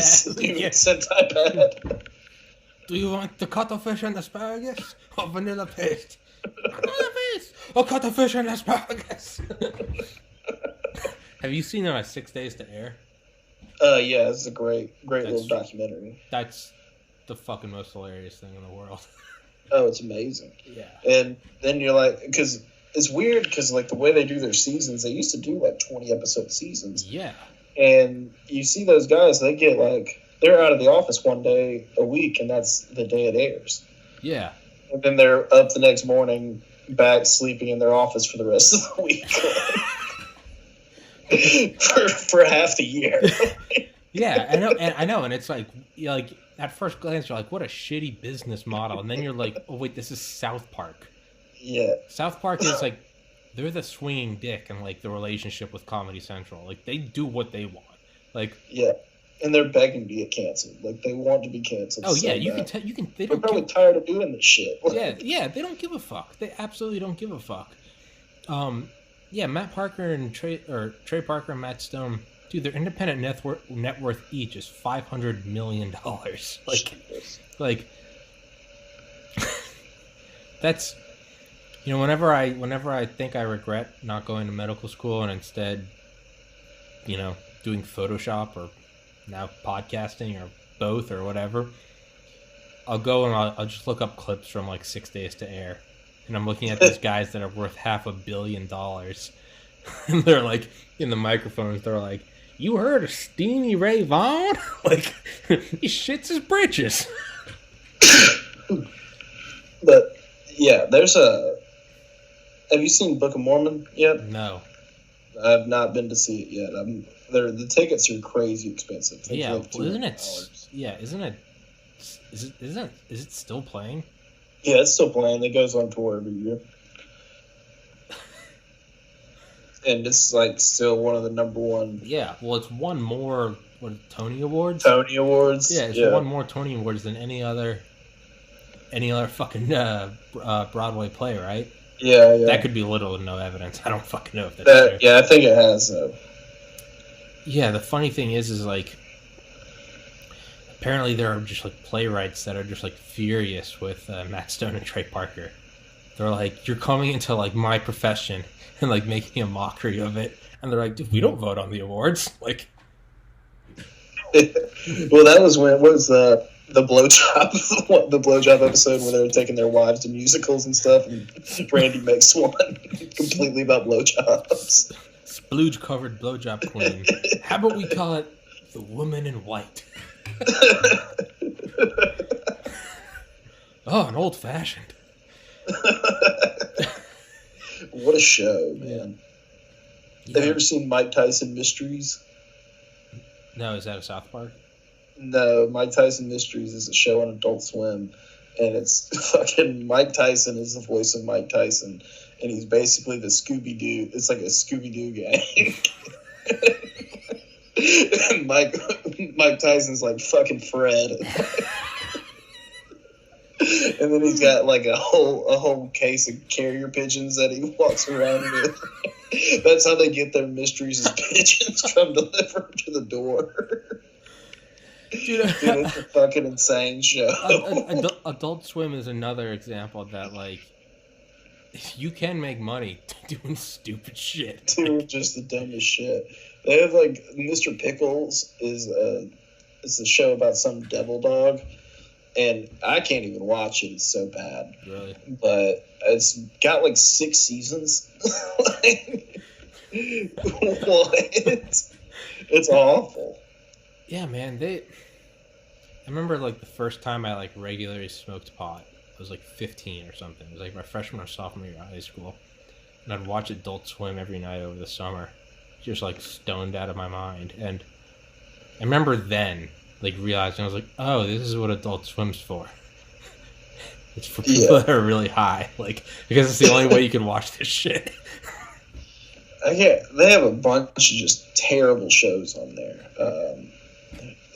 Do you want the cuttlefish and asparagus or vanilla paste? Vanilla paste or cuttlefish and asparagus? Have you seen 6 Days to Air? Yeah, it's a great little documentary. That's the fucking most hilarious thing in the world. Oh, it's amazing. Yeah. And then you're like, because it's weird because like the way they do their seasons, they used to do like 20 episode seasons. Yeah. And you see those guys, they get like, they're out of the office one day a week, and that's the day it airs. Yeah. And then they're up the next morning, back sleeping in their office for the rest of the week. for half the year. Yeah, I know, and it's like at first glance you're like, what a shitty business model, and then you're like, oh wait, this is South Park. Yeah. South Park is like, they're the swinging dick in like the relationship with Comedy Central. Like they do what they want. Like, yeah. And they're begging to get canceled. Like they want to be canceled. Oh yeah, you can. They they're probably tired of doing this shit. Yeah. They don't give a fuck. They absolutely don't give a fuck. Yeah. Matt Parker and Trey Parker and Matt Stone, dude, their independent net worth each is $500 million. Like, that's You know, whenever I think I regret not going to medical school and instead, you know, doing Photoshop or now podcasting or both or whatever, I'll go and I'll just look up clips from like 6 Days to Air, and I'm looking at these guys that are worth $500 million, and they're like in the microphones. They're like, "You heard of Steamy Ray Vaughan? Like, he shits his britches." But yeah, there's a. Have you seen Book of Mormon yet? No. I've not been to see it yet. The tickets are crazy expensive. Yeah, like well, isn't it? Yeah, isn't it? Is it still playing? Yeah, it's still playing. It goes on tour every year, and it's like still one of the number one. Yeah, well, it's won more Tony Awards. Tony Awards. Yeah, it's won more Tony Awards than any other fucking Broadway play, right? Yeah. That could be little to no evidence. I don't fucking know if that's true. Yeah, I think it has though. Yeah, the funny thing is like, apparently there are just like playwrights that are just like furious with Matt Stone and Trey Parker. They're like, "You're coming into like my profession and like making a mockery of it," and they're like, "Dude, we don't vote on the awards." Like, well, that was when the blowjob episode where they were taking their wives to musicals and stuff, and Randy makes one completely about blowjobs. Splooge covered blowjob queen. How about we call it the Woman in White? Oh, an old fashioned. What a show, man! Yeah. Have you ever seen Mike Tyson Mysteries? No, is that a South Park? No, Mike Tyson Mysteries is a show on Adult Swim, and it's fucking Mike Tyson is the voice of Mike Tyson, and he's basically the Scooby-Doo. It's like a Scooby-Doo gang. And Mike Tyson's like fucking Fred. And then he's got like a whole case of carrier pigeons that he walks around with. That's how they get their mysteries, as pigeons come delivered to the door. Dude, it's a fucking insane show. Adult Swim is another example that, like, you can make money doing stupid shit. Doing just the dumbest shit. They have, like, Mr. Pickles is a show about some devil dog, and I can't even watch it. It's so bad. Really? But it's got, like, 6 seasons. What? It's awful. Yeah, man, I remember, like, the first time I, like, regularly smoked pot. I was, like, 15 or something. It was, like, my freshman or sophomore year of high school. And I'd watch Adult Swim every night over the summer. Just, like, stoned out of my mind. And I remember then, like, realizing, I was like, oh, this is what Adult Swim's for. It's for people that are really high. Like, because it's the only way you can watch this shit. They have a bunch of just terrible shows on there.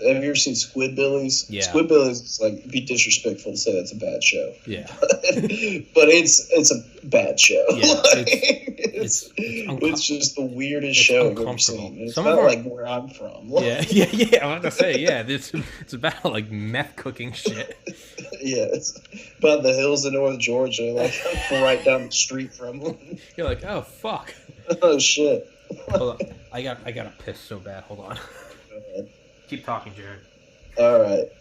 Have you ever seen Squidbillies? Yeah. Squidbillies is like be disrespectful to say that's a bad show. Yeah. But it's a bad show. Yeah. Like, it's just the weirdest show I've ever seen. It's not like where I'm from. Like, yeah. I was gonna say, yeah. It's about like meth cooking shit. Yeah, it's about the hills of North Georgia, like right down the street from them. You're like, oh fuck. Oh shit. Hold on. I gotta piss so bad. Hold on. Go ahead. Keep talking, Jared. All right.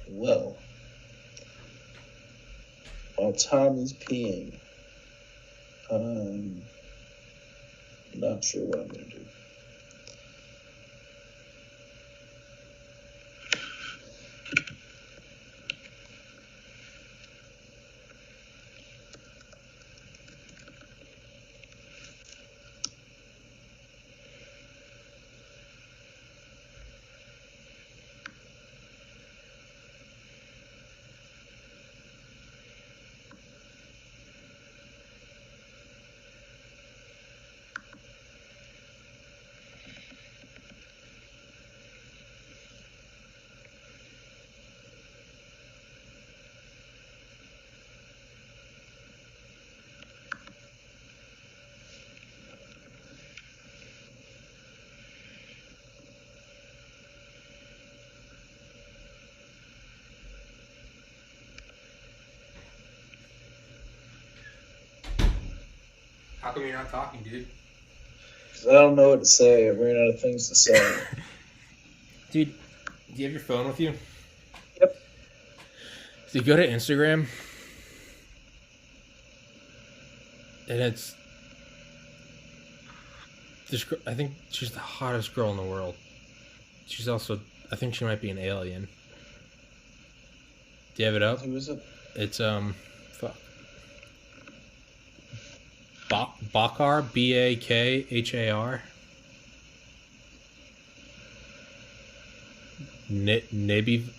Well, while Tom is peeing, I'm not sure what I'm going to do. How come you're not talking, dude? Because I don't know what to say. I ran out of things to say. Dude, do you have your phone with you? Yep. So you go to Instagram, and it's this. I think she's the hottest girl in the world. She's also, I think she might be an alien. Do you have it up? Who is it? It's fuck. Bakhar, Bakhar. Nabiva,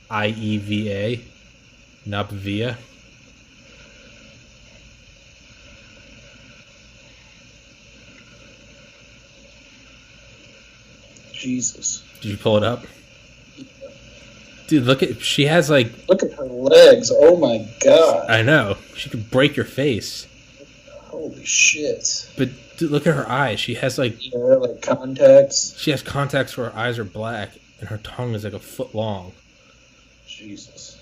Nabieva, Nabvia. Jesus. Did you pull it up? Dude, she has like... Look at her legs. Oh my god. I know. She could break your face. Holy shit. But dude, look at her eyes. She has like... Yeah, like contacts. She has contacts where her eyes are black and her tongue is like a foot long. Jesus.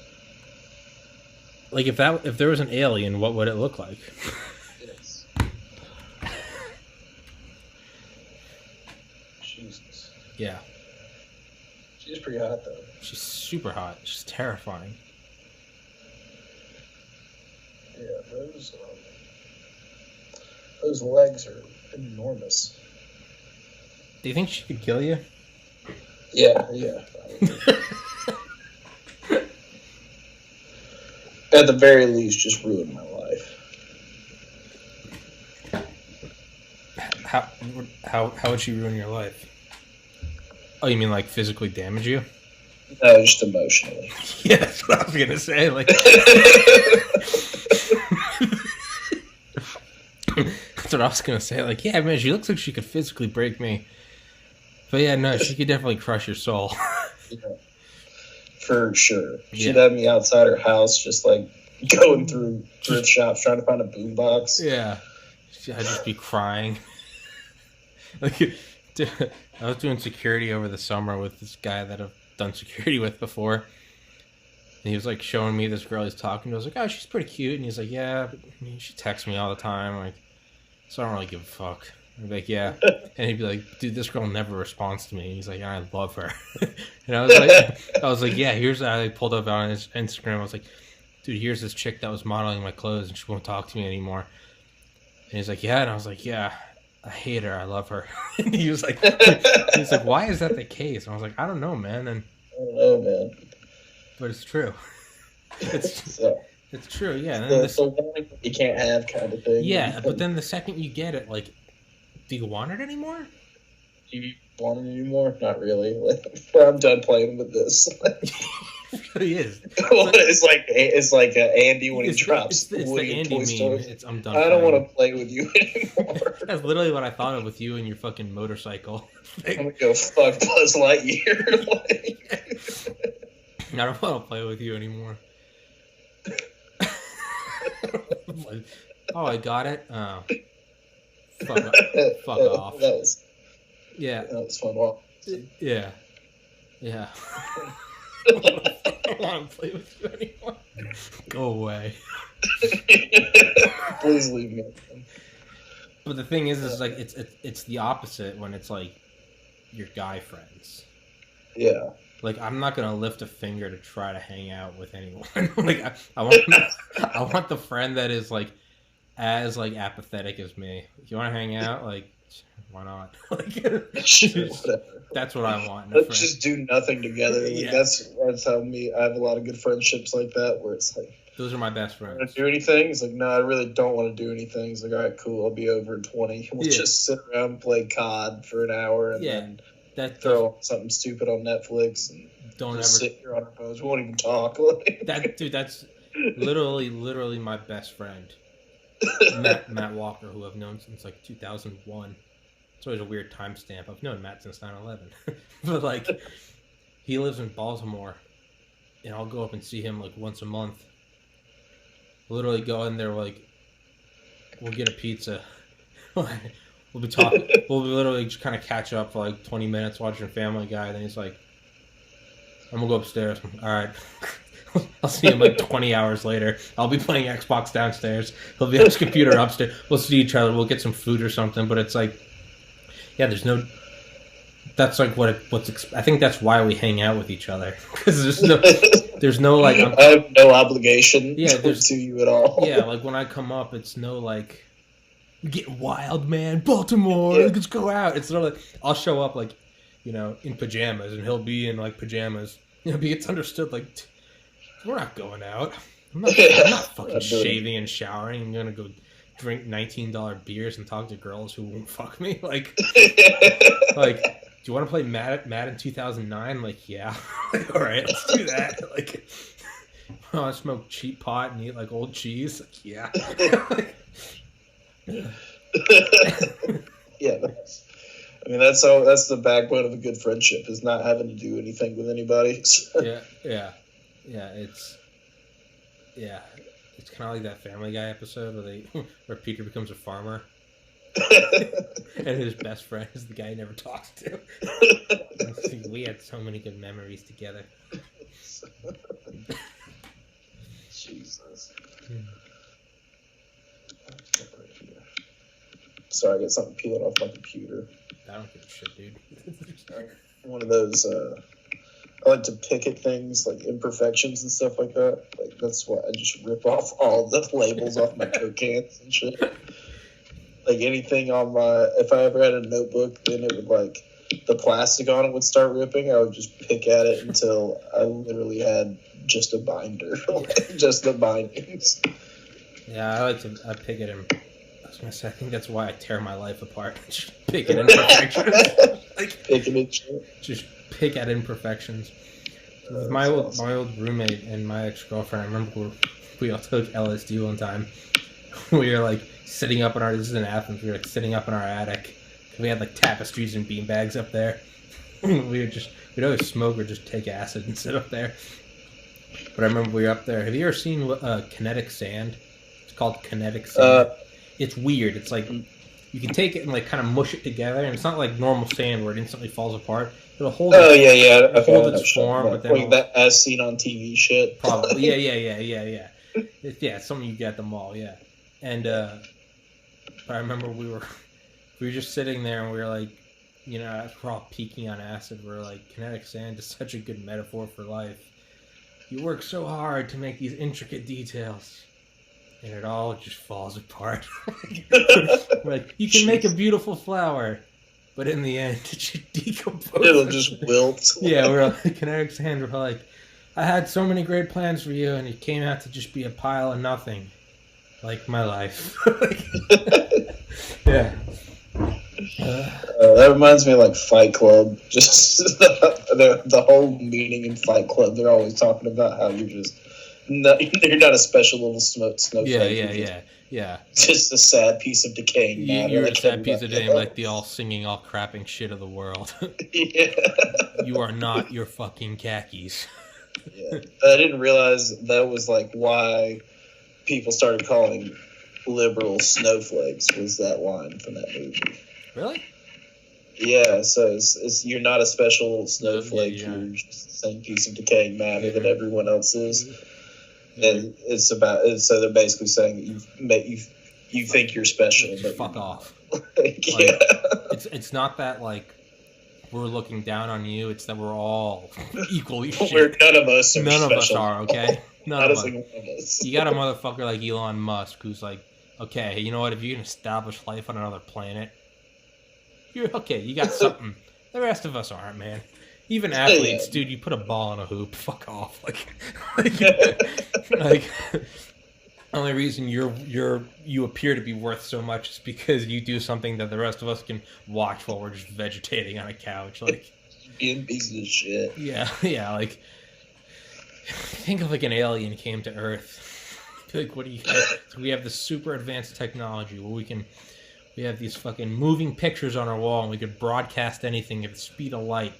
Like if there was an alien, what would it look like? Yes. Jesus. Yeah. She's pretty hot though. She's super hot. She's terrifying. Yeah, those legs are enormous. Do you think she could kill you? Yeah. At the very least, just ruin my life. How would she ruin your life? Oh, you mean like physically damage you? No, just emotionally. Yeah, that's what I was gonna say. Like, that's what I was gonna say. Like, yeah, man, she looks like she could physically break me. But yeah, no, she could definitely crush your soul. Yeah, for sure. She'd Yeah. have me outside her house, just like going through thrift shops trying to find a boombox. Yeah, I'd just be crying. Like, dude, I was doing security over the summer with this guy that I've done security with before. And he was like showing me this girl he's talking to. I was like, oh, she's pretty cute. And he's like, yeah, but she texts me all the time. Like, so I don't really give a fuck. I'd be like, yeah. And he'd be like, dude, this girl never responds to me. And he's like, I love her. And I was like, yeah, here's how I pulled up on his Instagram. I was like, dude, here's this chick that was modeling my clothes and she won't talk to me anymore. And he's like, yeah. And I was like, yeah, I hate her. I love her. And he was like, why is that the case? And I was like, I don't know, man. And I don't know, man. but it's true. It's true, yeah. And The one you can't have kind of thing. yeah, but then the second you get it, like, do you want it anymore? Do you want it anymore? Not really. Like, I'm done playing with this. It really is. It's like Andy when he drops it's Woody the in Andy Toy Story. meme. I'm done. I don't want to play with you anymore. That's literally what I thought of with you and your fucking motorcycle. I'm gonna go fuck Buzz Lightyear. I don't want to play with you anymore. Oh, I got it. Oh, fuck off. That was fun. Well, Yeah. I don't want to play with you anymore. Go away. please leave me. But the thing is like it's the opposite when it's like your guy friends. Yeah. Like, I'm not gonna lift a finger to try to hang out with anyone. Like, I want the friend that is like as like apathetic as me. If you want to hang out, like, why not? Like, Sure, whatever. that's what I want. In a Let's friend. just do nothing together. Like, Yeah. That's how I have a lot of good friendships like that where it's like, Those are my best want friends. to do anything? He's like, no, I really don't want to do anything. He's like, all right, cool. I'll be over in 20. We'll Yeah. just sit around and play COD for an hour and Yeah. then That throw something stupid on Netflix and don't just ever. sit here on our phones. We won't even talk. Like, That's literally my best friend, Matt Walker, who I've known since like 2001. It's always a weird timestamp. I've known Matt since 9/11, but like, he lives in Baltimore, and I'll go up and see him like once a month. Literally go in there, like, we'll get a pizza. We'll be talking. We'll be literally just kind of catch up for like 20 minutes watching Family Guy. Then he's like, I'm gonna go upstairs. All right. I'll see him like 20 hours later. I'll be playing Xbox downstairs. He'll be on his computer upstairs. We'll see each other. We'll get some food or something. But it's like, yeah, there's no. That's like I think that's why we hang out with each other, because there's no like. I have no obligation Yeah, to you at all. Yeah, like when I come up, it's no like, get wild, man, Baltimore, Yeah. let's go out. It's sort of like, I'll show up like, in pajamas, and he'll be in like pajamas. But it's understood like, we're not going out. I'm not fucking shaving and showering. I'm gonna go drink $19 beers and talk to girls who won't fuck me. Like, do you want to play Madden 2009? Like, yeah. Like, all right, let's do that. Like, I want to smoke cheap pot and eat like old cheese. Like, yeah. Yeah. I mean, that's the backbone of a good friendship, is not having to do anything with anybody. Yeah. It's kind of like that Family Guy episode where Peter becomes a farmer. And his best friend is the guy he never talks to. We had so many good memories together. Jesus. Sorry, I got something peeling off my computer. I don't give a shit, dude. One of those, I like to pick at things like imperfections and stuff like that. Like, that's why I just rip off all the labels off my Coke cans and shit. Like, anything on if I ever had a notebook, then it would, like, the plastic on it would start ripping. I would just pick at it until I literally had just a binder. Just the bindings. Yeah, I pick at him. I was going to say, I think that's why I tear my life apart. Just pick at imperfections. Like, picking at shit. Just pick at imperfections. With my old roommate and my ex-girlfriend, I remember we all took LSD one time. We were, like, sitting up this is in Athens, we were like sitting up in our attic. We had like tapestries and beanbags up there. We'd always smoke or just take acid and sit up there. But I remember we were up there. Have you ever seen kinetic sand? It's called kinetic sand. It's weird. It's like, you can take it and like kind of mush it together, and it's not like normal sand where it instantly falls apart. It'll hold hold its form, but then like that as seen on TV shit. Probably. Yeah. It's something you get at the mall, yeah. And I remember we were just sitting there, and we were like, as we're all peaking on acid, we're like, kinetic sand is such a good metaphor for life. You work so hard to make these intricate details, and it all just falls apart. Like, you can make a beautiful flower, but in the end, it should decompose. It'll just wilt. Yeah, we're like, kinetic sand, we're like, I had so many great plans for you, and it came out to just be a pile of nothing. Like my life. Yeah. That reminds me of like Fight Club. Just the whole meeting in Fight Club, they're always talking about how you're not a special little snowflake. Yeah. Just a sad piece of decaying matter. You're a sad piece of decaying, like the all singing, all crapping shit of the world. Yeah. You are not your fucking khakis. Yeah. I didn't realize that was like why people started calling liberals snowflakes, was that line from that movie. Really? Yeah, so it's you're not a special little snowflake, Yeah. you're just the same piece of decaying matter that everyone else is. And so they're basically saying that you think you're special, but fuck off. Yeah. It's not that like we're looking down on you, it's that we're all equally shit. None of us are None special. of us are, okay? Not a single one of us. You got a motherfucker like Elon Musk who's like, okay, you know what? If you can establish life on another planet, you're okay. You got something. The rest of us aren't, man. Even athletes, dude. You put a ball in a hoop. Fuck off. Like only reason you appear to be worth so much is because you do something that the rest of us can watch while we're just vegetating on a couch. Like, being pieces of shit. Yeah. Like, think of like an alien came to Earth. Like, what do you? So we have this super advanced technology where we have these fucking moving pictures on our wall, and we could broadcast anything at the speed of light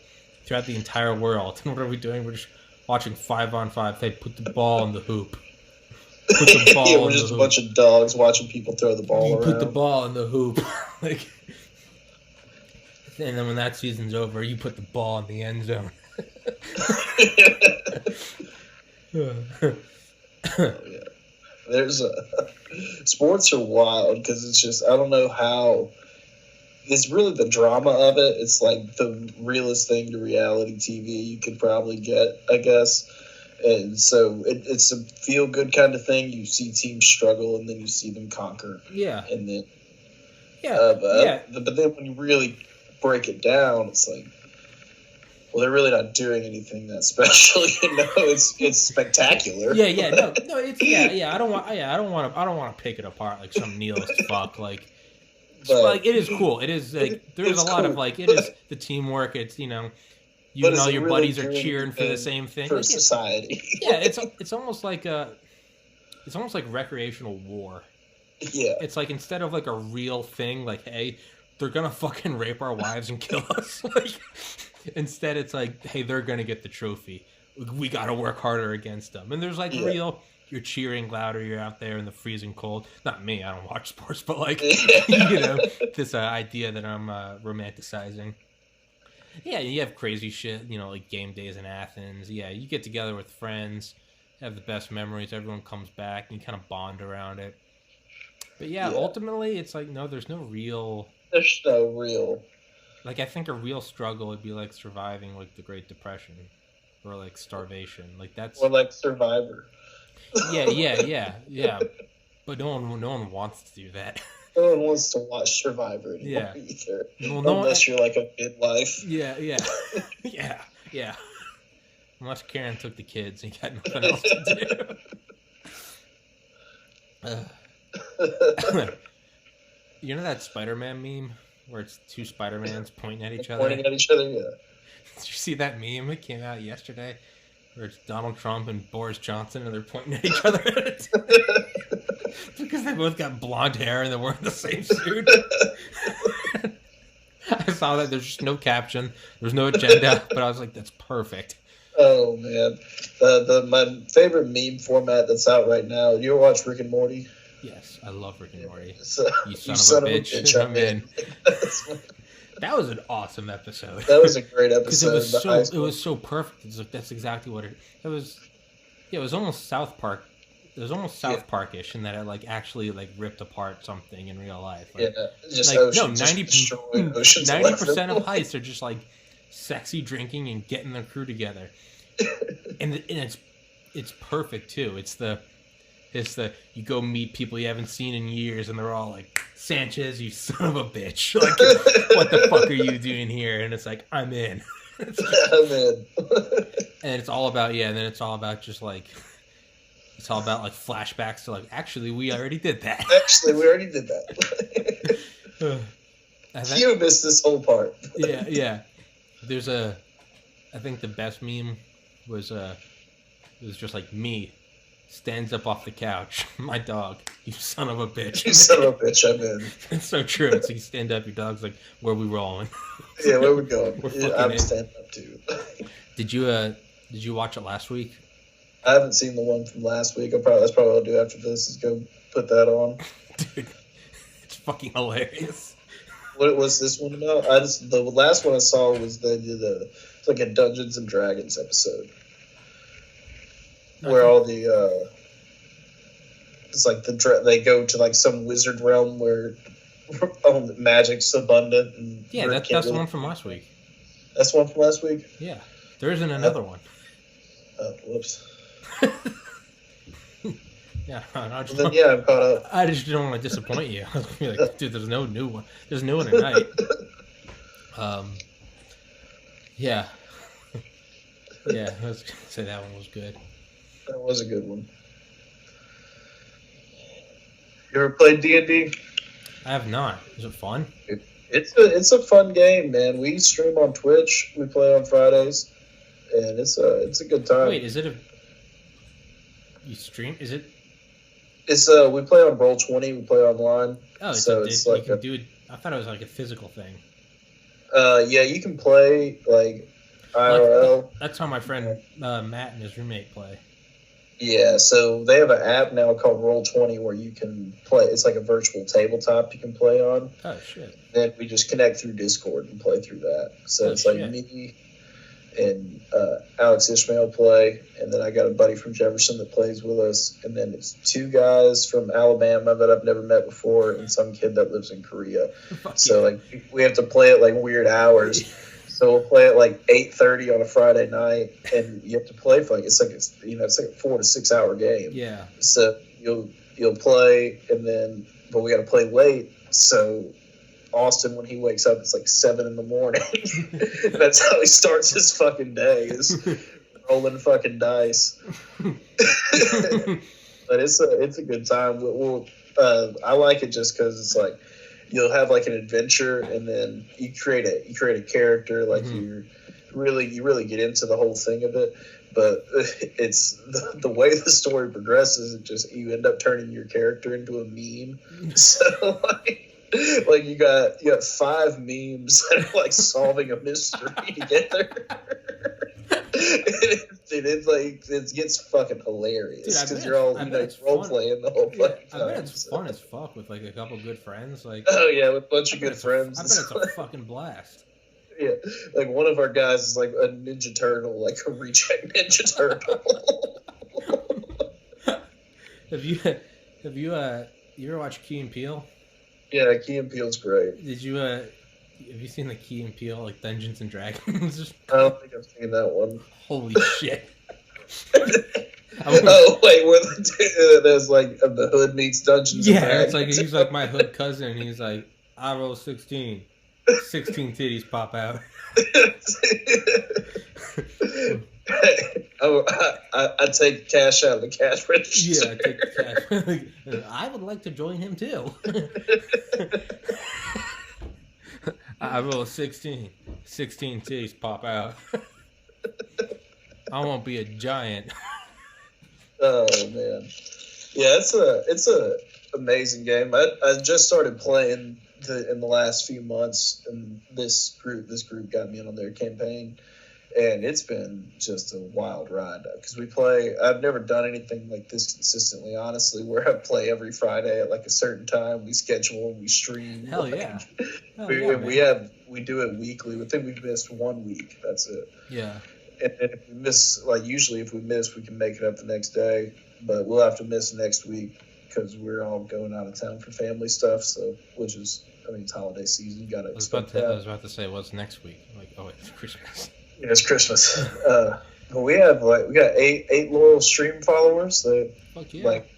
throughout the entire world. And what are we doing? We're just watching 5-on-5. They put the ball in the hoop. Put the ball yeah, we're just a bunch of dogs watching people throw the ball around. Put the ball in the hoop. Like, and then when that season's over, you put the ball in the end zone. Oh yeah, there's a sports are wild because it's just I don't know how. It's really the drama of it. It's like the realest thing to reality TV you could probably get, I guess. And so it's a feel good kind of thing. You see teams struggle and then you see them conquer. Yeah. And then, yeah. But then when you really break it down, it's like, well, they're really not doing anything that special. It's spectacular. No, it's I don't want to pick it apart like some nihilist fuck. Like, it is cool. It is like there's a lot of like it is the teamwork. It's you and all your really buddies are cheering for the same thing for society. It's almost like recreational war. Yeah, it's like instead of like a real thing, like hey, they're gonna fucking rape our wives and kill us. Like instead, it's like hey, they're gonna get the trophy. We gotta work harder against them. And there's like real. You're cheering louder. You're out there in the freezing cold. Not me. I don't watch sports, but like this idea that I'm romanticizing. Yeah, you have crazy shit. Like game days in Athens. Yeah, you get together with friends, have the best memories. Everyone comes back, and you kind of bond around it. But ultimately, it's like no, there's no real. There's no real. Like I think a real struggle would be like surviving like the Great Depression, or like starvation. Like that's or like Survivor. Yeah. But no one wants to do that. No one wants to watch Survivor anymore either. Well, unless you're like a midlife. Yeah. Unless Karen took the kids and got nothing else to do. You know that Spider-Man meme where it's two Spider-Mans pointing at each other? Yeah. Did you see that meme? It came out yesterday. Where it's Donald Trump and Boris Johnson and they're pointing at each other. Because they both got blonde hair and they're wearing the same suit. I saw that. There's just no caption. There's no agenda. But I was like, that's perfect. Oh, man. My favorite meme format that's out right now. You ever watch Rick and Morty? Yes, I love Rick and Morty. You son of a bitch. I'm in. That was an awesome episode. That was a great episode. Because it was so perfect. It's like that's exactly what it was. Yeah, it was almost South Park. It was almost South Park-ish in that it like actually like ripped apart something in real life. Like, just like oceans, 90% of heists are just like sexy drinking and getting their crew together, and it's perfect too. It's the you go meet people you haven't seen in years and they're all like, Sanchez, you son of a bitch. Like, what the fuck are you doing here? And it's like, I'm in. I'm in. And it's all about, and then it's all about just like, it's all about like flashbacks to like, actually, we already did that. You missed this whole part. Yeah. There's I think the best meme was just like me. Stands up off the couch. My dog. You son of a bitch. You son of a bitch, I'm in. It's so true. It's like you stand up, your dog's like, where we rolling? Yeah, where we going? I'm standing up too. Did you watch it last week? I haven't seen the one from last week. That's probably what I'll do after this is go put that on. Dude, it's fucking hilarious. What was this one about? The last one I saw was it's like a Dungeons and Dragons episode. Where all the it's like they go to like some wizard realm where magic's abundant. And that's the one from last week. That's the one from last week? Yeah. There isn't another one. Oh, whoops. Yeah, I'm caught up. I just don't want to disappoint you. I was gonna be like, dude, there's no new one. There's no one tonight. Yeah. Yeah, I was gonna say that one was good. That was a good one. You ever played D&D? I have not. Is it fun? It's a fun game, man. We stream on Twitch. We play on Fridays, and it's a good time. Wait, is it you stream? Is it? It's we play on Roll20. We play online. Oh, it's like you can do it. I thought it was like a physical thing. Yeah, you can play like IRL. That's how my friend Matt and his roommate play. Yeah, so they have an app now called Roll20 where you can play. It's like a virtual tabletop you can play on. Oh, shit. Then we just connect through Discord and play through that. So it's like me and Alex Ishmael play, and then I got a buddy from Jefferson that plays with us, and then it's 2 guys from Alabama that I've never met before, and some kid that lives in Korea. So like we have to play at like weird hours. So we'll play at like 8:30 on a Friday night, and you have to play for like it's like a 4 to 6 hour game. Yeah. So you'll play, and then but we got to play late. So Austin, when he wakes up, it's like 7 in the morning. That's how he starts his fucking day, is rolling fucking dice. But it's a good time. I like it just because it's like you'll have like an adventure, and then you create a character. Like you really get into the whole thing of it. But it's the way the story progresses. It just you end up turning your character into a meme. So like you got 5 memes that are like solving a mystery together. It gets fucking hilarious because you're all role playing the whole fucking time. I bet it's fun as fuck with like a couple good friends. Like oh yeah, with a bunch of good friends. I bet it's a fucking blast. Yeah, like one of our guys is like a Ninja Turtle, like a reject Ninja Turtle. Have you ever watched Key and Peele? Yeah, Key and Peele's great. Have you seen the Key and Peele like Dungeons and Dragons? I don't think I've seen that one. Holy shit! Oh wait, where there's like the hood meets Dungeons. Yeah, and it's like he's like my hood cousin, and he's like, I roll 16. 16 titties pop out. I take cash out of the cash register. Yeah, I take the cash. I would like to join him too. I roll a 16. 16 titties pop out. I won't be a giant. Oh man, yeah, it's a amazing game. I just started playing in the last few months, and this group got me in on their campaign, and it's been just a wild ride because I've never done anything like this consistently, honestly, where I play every Friday at like a certain time. We schedule and we stream. Hell yeah. We do it weekly. I think we've missed 1 week. That's it. Yeah. And if we miss, like usually if we miss, we can make it up the next day, but we'll have to miss next week because we're all going out of town for family stuff. So, it's holiday season. You gotta expect that. I was about to say, what's next week? Like, oh, it's Christmas. Yeah, it's Christmas. But we got eight loyal stream followers. That fuck yeah. Like,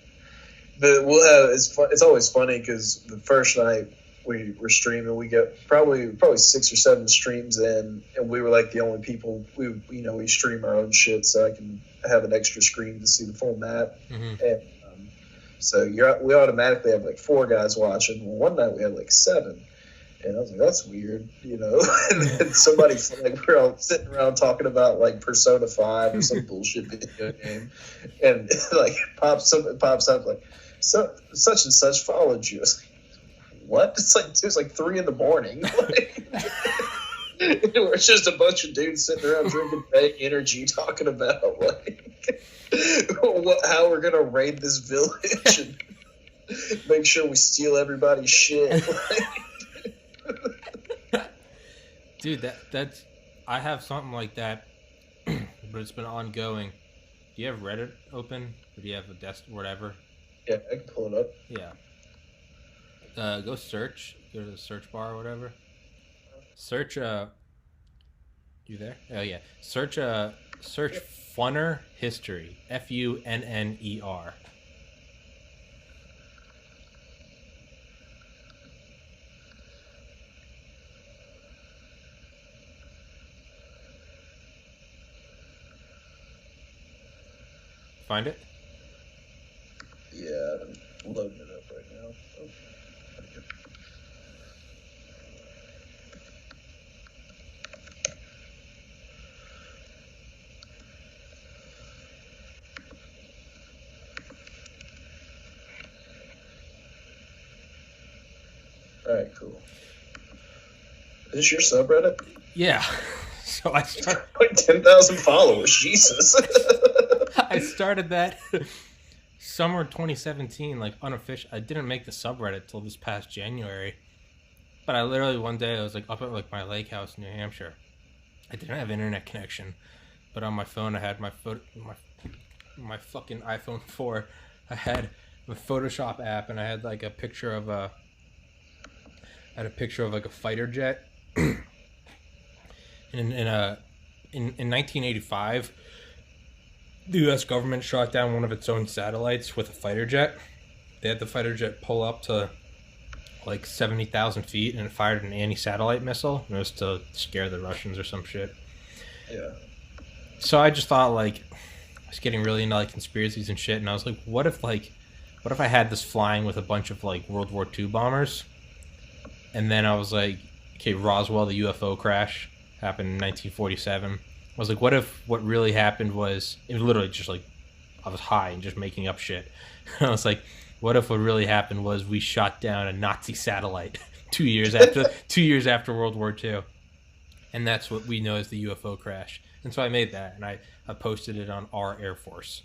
but we'll have. It's always funny because the first night we were streaming, we got probably 6 or 7 streams in, and we were like the only people. We stream our own shit, so I can have an extra screen to see the full map. Mm-hmm. And so we automatically have like 4 guys watching. Well, one night we had like 7, and I was like, that's weird, And then somebody like we're all sitting around talking about like Persona 5 or some bullshit video game, and like pops up like such and such followed you. I was like, what? It was like 3 in the morning. We're just a bunch of dudes sitting around drinking Bang Energy talking about how we're gonna raid this village and make sure we steal everybody's shit. Dude, that's I have something like that, but it's been ongoing. Do you have Reddit open, or do you have a desk, whatever? Yeah, I can pull it up. Yeah. Go to the search bar or whatever. Search you there? Oh yeah. Search Funner History. FUNNER. Find it? Yeah, I'm loading it up right now. Oh. All right, cool. Is this your subreddit? Yeah. So I started like 10,000 followers. Jesus. I started that summer 2017, like unofficial. I didn't make the subreddit till this past January, but I literally one day I was like up at like my lake house in New Hampshire. I didn't have internet connection, but on my phone I had my fucking iPhone 4. I had a Photoshop app, and I had like a picture of like a fighter jet. In 1985, the U.S. government shot down one of its own satellites with a fighter jet. They had the fighter jet pull up to like 70,000 feet, and it fired an anti-satellite missile. And it was to scare the Russians or some shit. Yeah. So I just thought, like, I was getting really into like conspiracies and shit, and I was like, what if I had this flying with a bunch of like World War II bombers? And then I was like, okay, Roswell, the UFO crash happened in 1947. I was like, what if what really happened was, it was literally just like, I was high and just making up shit. I was like, what if what really happened was we shot down a Nazi satellite 2 years after World War II, and that's what we know as the UFO crash. And so I made that, and I posted it on our Air Force.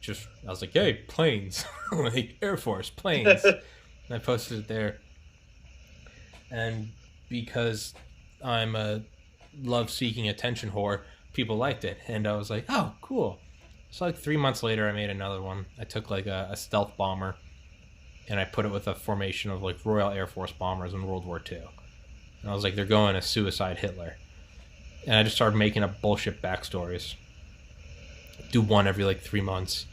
I was like, hey, planes, like Air Force planes. And I posted it there, and because I'm a love-seeking attention whore, people liked it, and I was like, oh, cool. So like 3 months later, I made another one. I took like a stealth bomber, and I put it with a formation of like Royal Air Force bombers in World War II. And I was like, they're going to suicide Hitler. And I just started making up bullshit backstories. Do one every like 3 months.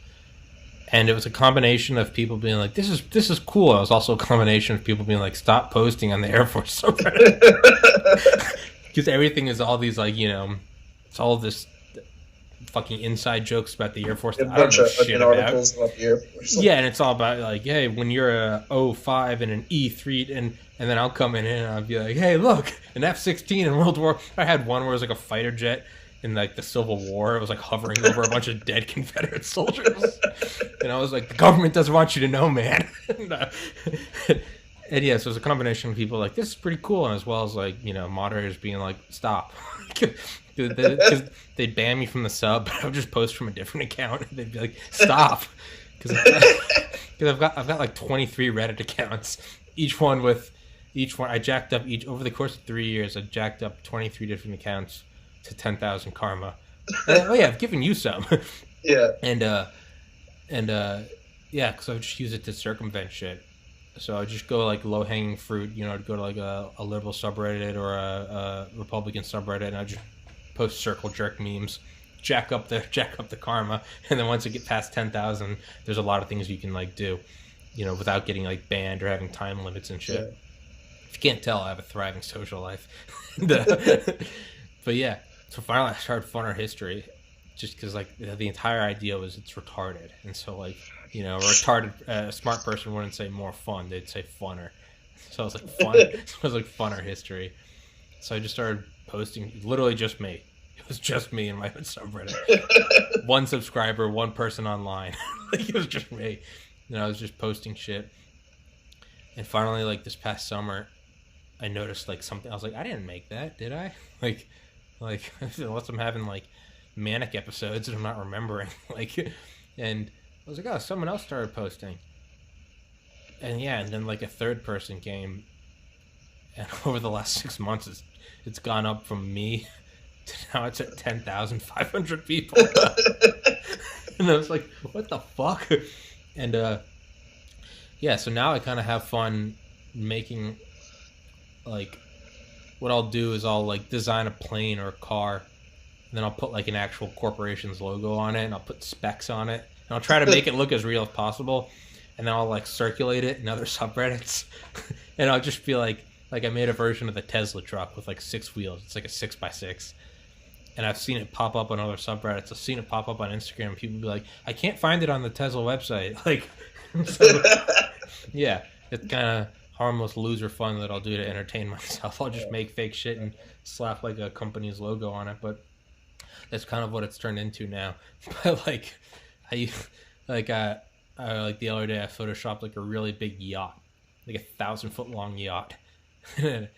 And it was a combination of people being like, this is cool. It was also a combination of people being like, stop posting on the Air Force subreddit. Because everything is all these like, it's all this fucking inside jokes about the Air Force that I don't know shit articles about the Air Force. Yeah, and it's all about like, hey, when you're a O5 and an E3, and then I'll come in and I'll be like, hey, look, an F-16 in World War. I had one where it was like a fighter jet in like the Civil War. It was like hovering over a bunch of dead Confederate soldiers, and I was like, the government doesn't want you to know, man. And yeah, so it was a combination of people like, this is pretty cool, and as well as like, moderators being like, stop. Because they'd ban me from the sub, but I would just post from a different account, and they'd be like, stop. Because I've got like 23 Reddit accounts, each one I jacked up over the course of 3 years. I jacked up 23 different accounts to 10,000 karma. Oh yeah, I've given you some. Yeah. And yeah, because I would just use it to circumvent shit. So I'd just go like low hanging fruit. I'd go to like a liberal subreddit or a Republican subreddit, and I'd just post circle jerk memes, jack up the karma, and then once you get past 10,000, there's a lot of things you can like do, without getting like banned or having time limits and shit. Yeah. If you can't tell, I have a thriving social life. But yeah, so finally I started Funner History, just because like the entire idea was it's retarded, and so like a smart person wouldn't say more fun, they'd say funner. So I was like fun. So I was like Funner History. So I just started posting, literally just me. It was just me in my subreddit. One subscriber, one person online. Like it was just me. I was just posting shit. And finally, like this past summer, I noticed like something. I was like, I didn't make that, did I? Like unless I'm having like manic episodes and I'm not remembering. And I was like, oh, someone else started posting. And yeah, and then like a third person came. And over the last 6 months, it's gone up from me to now it's at 10,500 people. And I was like, what the fuck? And yeah, so now I kind of have fun making, like, what I'll do is I'll like design a plane or a car, and then I'll put like an actual corporation's logo on it, and I'll put specs on it, and I'll try to make it look as real as possible, and then I'll like circulate it in other subreddits, and I'll just be like I made a version of the Tesla truck with like 6 wheels. It's like a 6x6. And I've seen it pop up on other subreddits. I've seen it pop up on Instagram. People be like, I can't find it on the Tesla website. Like, so, yeah, it's kind of harmless loser fun that I'll do to entertain myself. I'll just make fake shit and slap like a company's logo on it. But that's kind of what it's turned into now. But like, the other day I photoshopped like a really big yacht, like 1,000-foot long yacht. And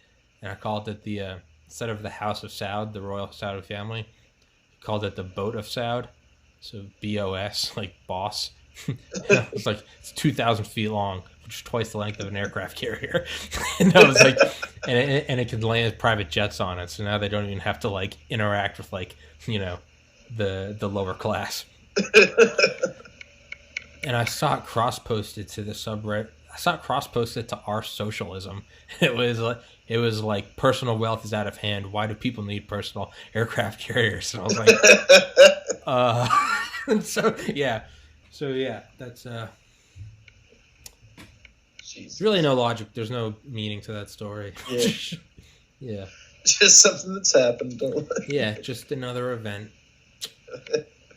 I called it the instead of the House of Saud, the royal Saudi family, I called it the Boat of Saud. So BOS, like boss. It's like it's 2,000 feet long, which is twice the length of an aircraft carrier. And I was like, and it can land private jets on it. So now they don't even have to like interact with like the lower class. And I saw it cross-posted to the subreddit. I saw it cross-posted to our socialism. It was like personal wealth is out of hand. Why do people need personal aircraft carriers? And I was like, and so yeah, that's Jeez. really no logic. There's no meaning to that story. Yeah. Yeah. Just something that's happened. Yeah, just another event.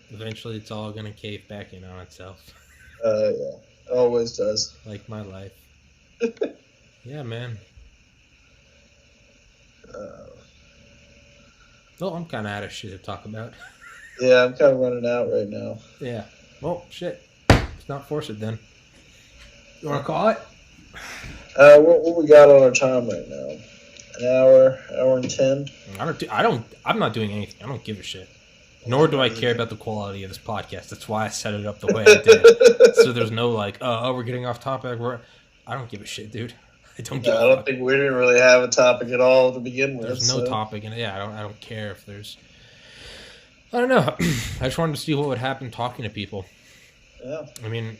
Eventually, it's all gonna cave back in on itself. Yeah, always does. Like my life. Yeah, man. Well, I'm kind of out of shit to talk about. Yeah, I'm kind of running out right now. Yeah. Well, shit. Let's not force it then. You want to call it? What we got on our time right now? An hour and 10. I'm not doing anything. I don't give a shit. Nor do I care about the quality of this podcast. That's why I set it up the way I did. So there's no like, oh, we're getting off topic. I don't give a shit, dude. I don't give. I don't think we didn't really have a topic at all to begin with. There's no topic, and yeah, I don't care if there's. I don't know. I just wanted to see what would happen talking to people. Yeah. I mean,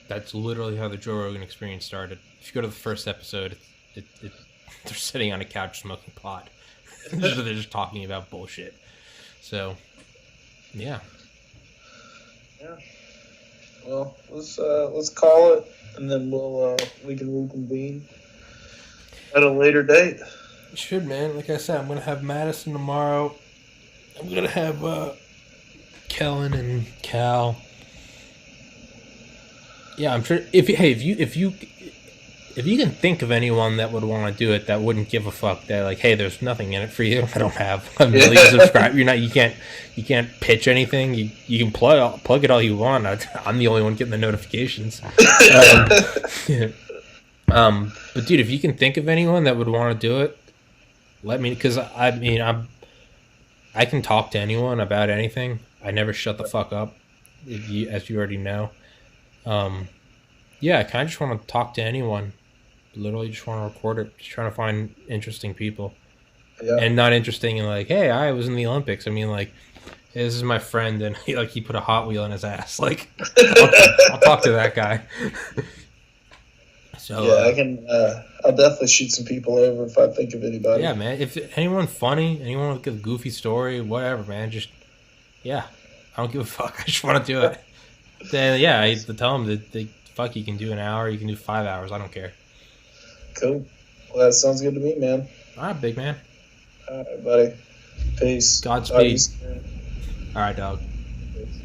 that's literally how the Joe Rogan Experience started. If you go to the first episode, they're sitting on a couch smoking pot. They're just talking about bullshit. So, yeah. Yeah. Well, let's call it, and then we can reconvene at a later date. Should, man. Like I said, I'm gonna have Madison tomorrow. I'm gonna have Kellen and Cal. Yeah, I'm sure. If you can think of anyone that would want to do it, that wouldn't give a fuck, that like, hey, there's nothing in it for you. I don't have a million subscribers. You can't pitch anything. You can plug it all you want. I'm the only one getting the notifications. But dude, if you can think of anyone that would want to do it, let me. Because I mean, I can talk to anyone about anything. I never shut the fuck up, as you already know. Yeah, I kind of just want to talk to anyone. Literally just want to record it. Just trying to find interesting people. Yeah. And not interesting in like, hey, I was in the Olympics. I mean, like, hey, this is my friend, and he put a Hot Wheel in his ass. Like, I'll talk to that guy. So yeah, I can. I'll definitely shoot some people over if I think of anybody. Yeah, man. If anyone funny, anyone with a goofy story, whatever, man. Just I don't give a fuck. I just want to do it. Then yeah, I tell them that fuck, you can do an hour, you can do 5 hours. I don't care. Cool. Well, that sounds good to me, man. All right, big man. All right, buddy. Peace. Godspeed. All right, dog. Peace.